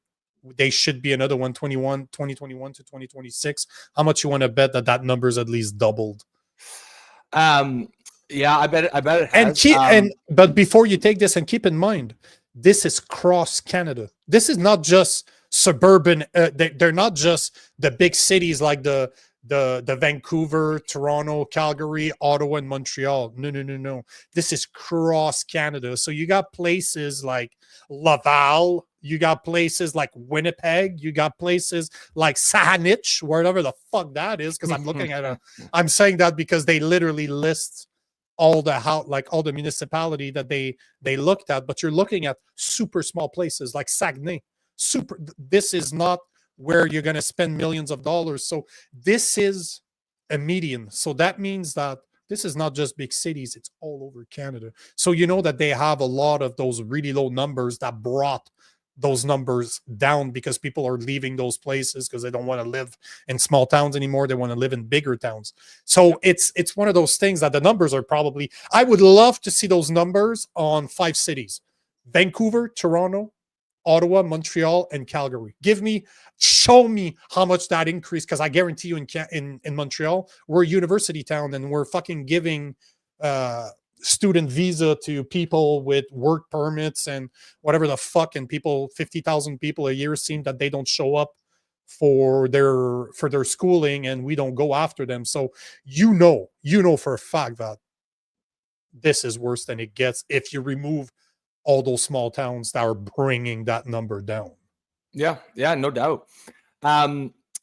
they should be another one, 2021 to 2026. How much you want to bet that number's at least doubled? Yeah, I bet it has. But before you take this, and keep in mind, this is cross Canada. This is not just suburban. They're not just the big cities like the Vancouver, Toronto, Calgary, Ottawa, and Montreal. No. This is cross Canada. So you got places like Laval, you got places like Winnipeg, you got places like Saanich, wherever the fuck that is, because I'm looking at it. I'm saying that because they literally list all the municipality that they looked at, but you're looking at super small places like Saguenay. This is not where you're going to spend millions of dollars. So this is a median. So that means that this is not just big cities, it's all over Canada. So you know that they have a lot of those really low numbers that brought those numbers down, because people are leaving those places because they don't want to live in small towns anymore. They want to live in bigger towns. So it's one of those things that the numbers are probably, I would love to see those numbers on 5 cities: Vancouver, Toronto, Ottawa, Montreal, and Calgary. Show me how much that increased, because I guarantee you in Montreal, we're a university town and we're fucking giving student visa to people with work permits and whatever the fuck, and 50,000 people a year seem that they don't show up for their schooling, and we don't go after them. So you know for a fact that this is worse than it gets if you remove all those small towns that are bringing that number down. Yeah, no doubt.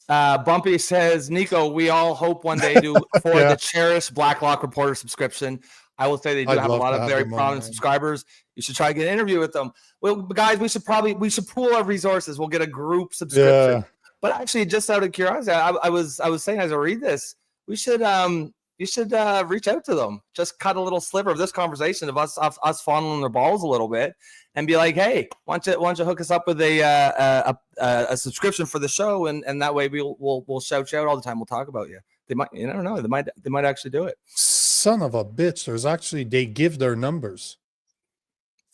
Bumpy says, Nico, we all hope one day to afford the cherished Blacklock Reporter subscription. I will say they do have a lot of very prominent subscribers. You should try to get an interview with them. Well, guys, we should pool our resources. We'll get a group subscription. Yeah. But actually, just out of curiosity, I was saying as I read this, you should reach out to them. Just cut a little sliver of this conversation of us fondling their balls a little bit, and be like, hey, why don't you hook us up with a subscription for the show, and that way we'll shout you out all the time. We'll talk about you. They might, you never know. They might actually do it. Son of a bitch! They give their numbers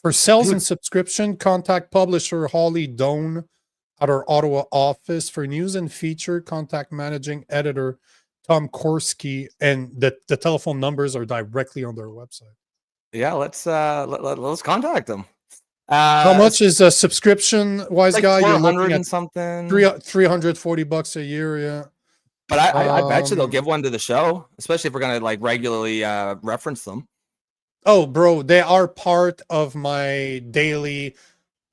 for sales and subscription. Contact publisher Holly Doan at our Ottawa office. For news and feature, contact managing editor Tom Korski, and the telephone numbers are directly on their website. Yeah, let's contact them. How much is a subscription, wise like guy? You're looking 400 at and something. $340 a year, yeah. But I bet you they'll give one to the show, especially if we're gonna like regularly reference them. Oh, bro, they are part of my daily.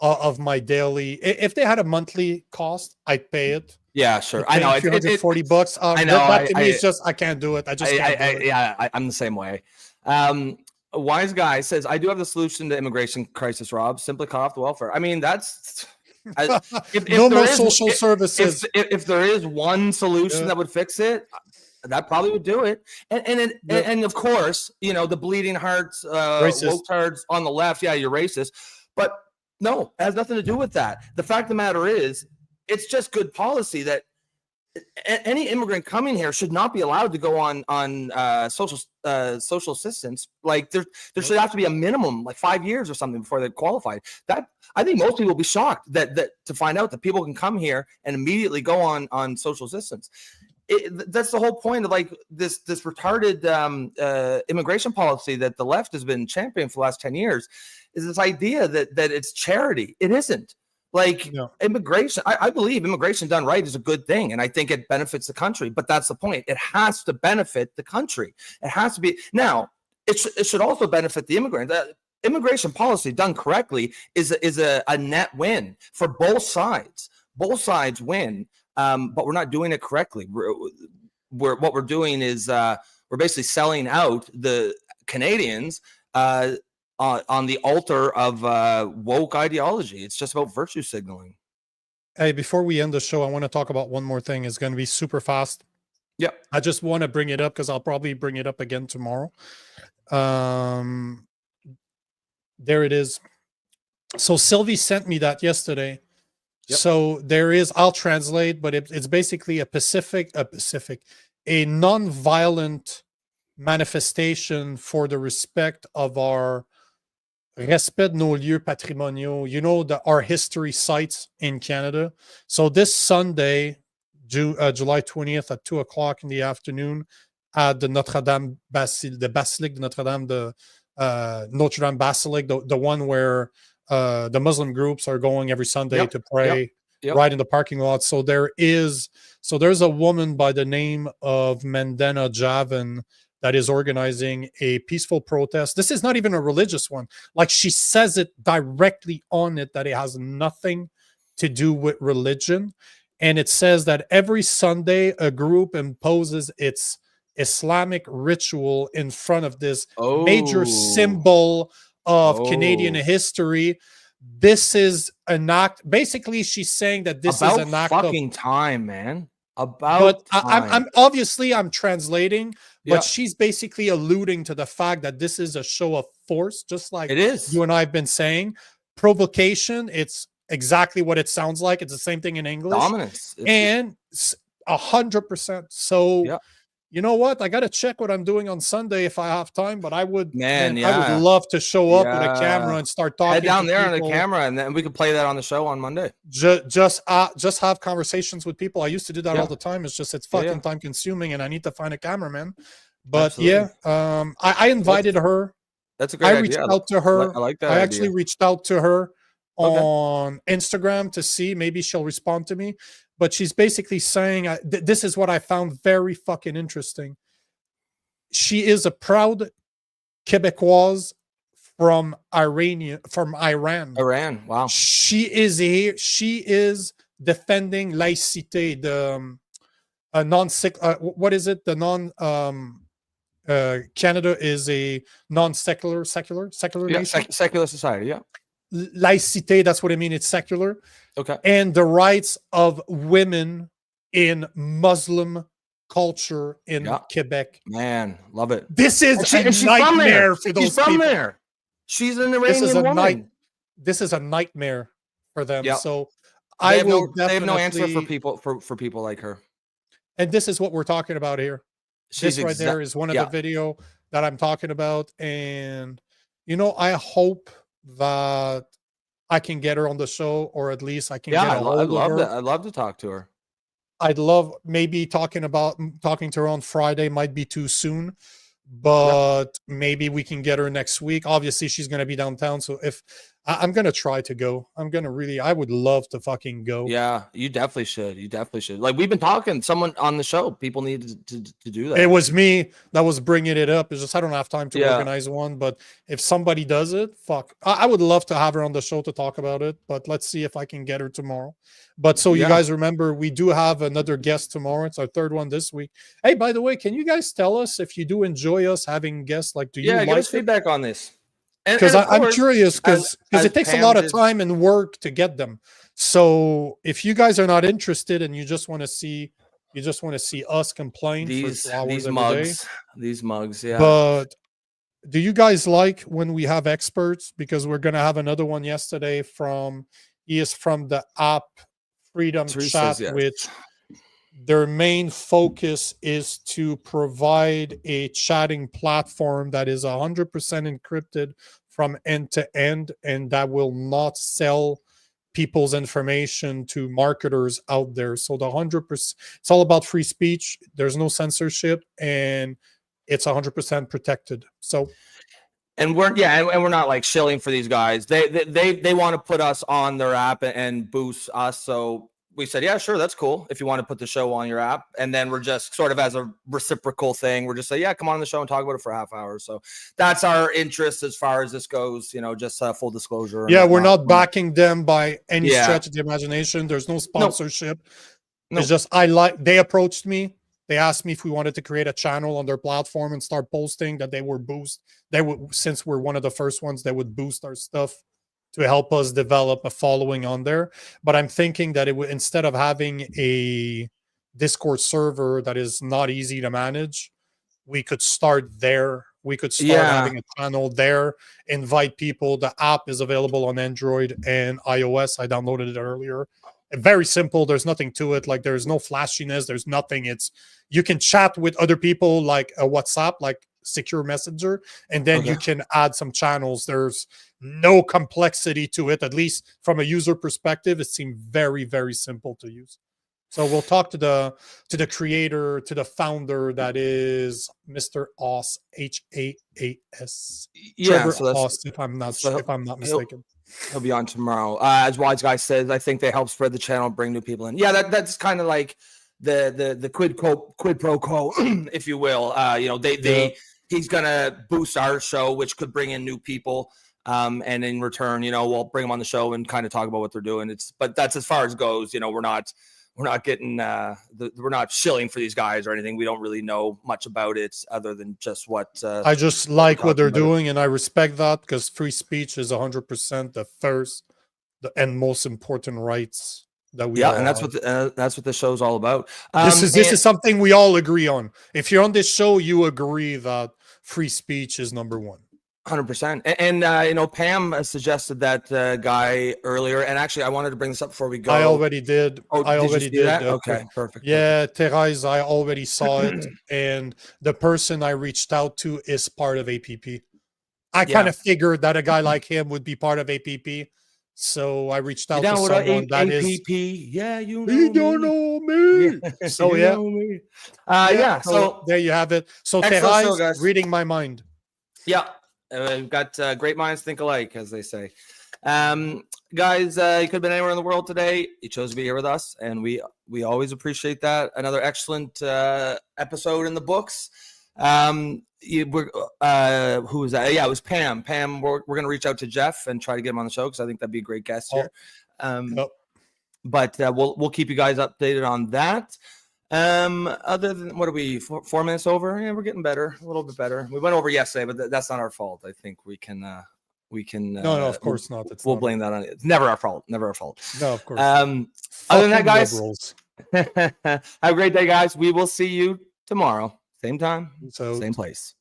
If they had a monthly cost, I'd pay it. Yeah, sure. I know. $340. I know. That to me is just I can't do it. I just can't do it. Yeah, I'm the same way. A wise guy says, I do have the solution to immigration crisis, Rob. Simply cut off the welfare. I mean, that's no more social services. If there is one solution that would fix it, that probably would do it. And of course, you know, the bleeding hearts, woke tards on the left. Yeah, you're racist. But no, it has nothing to do with that. The fact of the matter is, it's just good policy that any immigrant coming here should not be allowed to go on social assistance. Like there should have to be a minimum, like 5 years or something before they qualify. That I think most people will be shocked that to find out that people can come here and immediately go on social assistance. That's the whole point of like this retarded immigration policy that the left has been championing for the last 10 years. Is this idea that it's charity? It isn't. Like immigration, I believe immigration done right is a good thing, and I think it benefits the country. But that's the point; it has to benefit the country. It has to be. Now, it should also benefit the immigrant. Immigration policy done correctly is a net win for both sides. Both sides win, but we're not doing it correctly. What we're doing is we're basically selling out the Canadians. On the altar of woke ideology. It's just about virtue signaling. Hey, before we end the show, I want to talk about one more thing. It's going to be super fast. Yeah. I just want to bring it up because I'll probably bring it up again tomorrow. There it is. So Sylvie sent me that yesterday. Yep. So there is, I'll translate, but it's basically a non-violent manifestation for the respect of our respect nos lieux patrimoniaux, you know, our history sites in Canada. So this Sunday, July 20th at 2 o'clock in the afternoon at the Notre-Dame the Basilique-Notre-Dame, the Notre-Dame Basilique, the one where the Muslim groups are going every Sunday to pray right in the parking lot. So there's a woman by the name of Mandana Javan that is organizing a peaceful protest. This is not even a religious one. Like she says it directly on it that it has nothing to do with religion. And it says that every Sunday a group imposes its Islamic ritual in front of this major symbol of Canadian history. This is an act. Basically, she's saying that this is an act of fucking time, man. But I'm obviously translating, but she's basically alluding to the fact that this is a show of force, just like it is. You and I have been saying. Provocation, it's exactly what it sounds like. It's the same thing in English. Dominance. And 100%. So you know what? I got to check what I'm doing on Sunday if I have time, but I would love to show up with a camera and start talking. Head down there people. on the camera, and then we can play that on the show on Monday. Just have conversations with people. I used to do that all the time. It's fucking time consuming, and I need to find a cameraman. But I invited her. That's a great idea. I reached out to her. I like that. I actually reached out to her on Instagram to see maybe she'll respond to me. But she's basically saying, this is what I found very fucking interesting. She is a proud Quebecoise from Iran. Iran, wow. She is defending laïcité, the what is it? The Canada is a non-secular nation. Secular society, Laïcité, that's what I mean. It's secular. Okay. And the rights of women in Muslim culture in Quebec. Man, love it. This is a nightmare for those people. She's from there. She's an Iranian woman. This is a nightmare for them. Yep. So they have no answer for people like her. And this is what we're talking about here. This right there is one of the video that I'm talking about. And, you know, I hope that I can get her on the show, or at least I can get a hold of her. I'd love to talk to her. I'd love maybe talking to her on Friday might be too soon, but maybe we can get her next week. Obviously, she's going to be downtown. So if I'm gonna try to go. I would love to fucking go. Yeah, you definitely should. You definitely should. Like, we've been talking, someone on the show, people need to do that. It was me that was bringing it up. It's just I don't have time to organize one. But if somebody does it, fuck, I would love to have her on the show to talk about it. But let's see if I can get her tomorrow. But so you guys remember, we do have another guest tomorrow. It's our third one this week. Hey, by the way, can you guys tell us if you do enjoy us having guests? Like, do you give us feedback on this? Because I'm curious, because it takes a lot of time and work to get them. So if you guys are not interested and you just want to see us complain these mugs, yeah. But do you guys like when we have experts? Because we're gonna have another one yesterday he is from the app Freedom Chat, which their main focus is to provide a chatting platform that is 100% encrypted from end to end, and that will not sell people's information to marketers out there. So the 100%, it's all about free speech. There's no censorship, and it's 100% protected. So, and we're not like shilling for these guys. They want to put us on their app and boost us. So we said, yeah, sure, that's cool if you want to put the show on your app. And then we're just sort of as a reciprocal thing, we're just saying, yeah, come on the show and talk about it for a half hour. So that's our interest as far as this goes, just full disclosure. Yeah, we're not backing them by any stretch of the imagination. There's no sponsorship. No. It's just they approached me. They asked me if we wanted to create a channel on their platform and start posting that since we're one of the first ones, they would boost our stuff to help us develop a following on there. But I'm thinking that it would, instead of having a Discord server that is not easy to manage, we could start there. We could start having a channel there, invite people. The app is available on Android and iOS. I downloaded it earlier. Very simple. There's nothing to it. Like, there's no flashiness. There's nothing. You can chat with other people like a WhatsApp, like secure messenger, and then you can add some channels. There's no complexity to it. At least from a user perspective, it seemed very, very simple to use. So we'll talk to the creator, to the founder, that is Mr. Oss, Haas. Yeah, Oss, if I'm not mistaken. He'll be on tomorrow. As Wise Guy says, I think they help spread the channel, bring new people in. Yeah, that's kind of like the quid pro quo, if you will. He's gonna boost our show, which could bring in new people. And in return, we'll bring them on the show and kind of talk about what they're doing. But that's as far as goes. We're not getting we're not shilling for these guys or anything. We don't really know much about it other than just what I just like what they're doing, and I respect that, because free speech is 100% the first and most important rights that we and that's what the show's all about. This is something we all agree on. If you're on this show, you agree that free speech is number one. 100%. And Pam suggested that guy earlier, and actually I wanted to bring this up before we go. I already did. I already did that. Okay, perfect. Yeah, Therese, I already saw it, and the person I reached out to is part of APP. I kind of figured that a guy like him would be part of APP, so I reached out to someone that is APP. Yeah, you don't know me. Yeah. So So there you have it. So Therese, reading my mind. Yeah. We've got great minds think alike, as they say. Guys, you could have been anywhere in the world today. You chose to be here with us, and we always appreciate that. Another excellent episode in the books. Who was that? Yeah, it was Pam. Pam, we're going to reach out to Jeff and try to get him on the show, because I think that'd be a great guest here. But we'll keep you guys updated on that. Other than, what are we, 4 minutes over? Yeah, we're getting better, a little bit better. We went over yesterday, but that's not our fault. I think we can no, of course not. We'll blame that on it. It's never our fault. Never our fault. No, of course. Other than that, guys, have a great day, guys. We will see you tomorrow, same time, same place.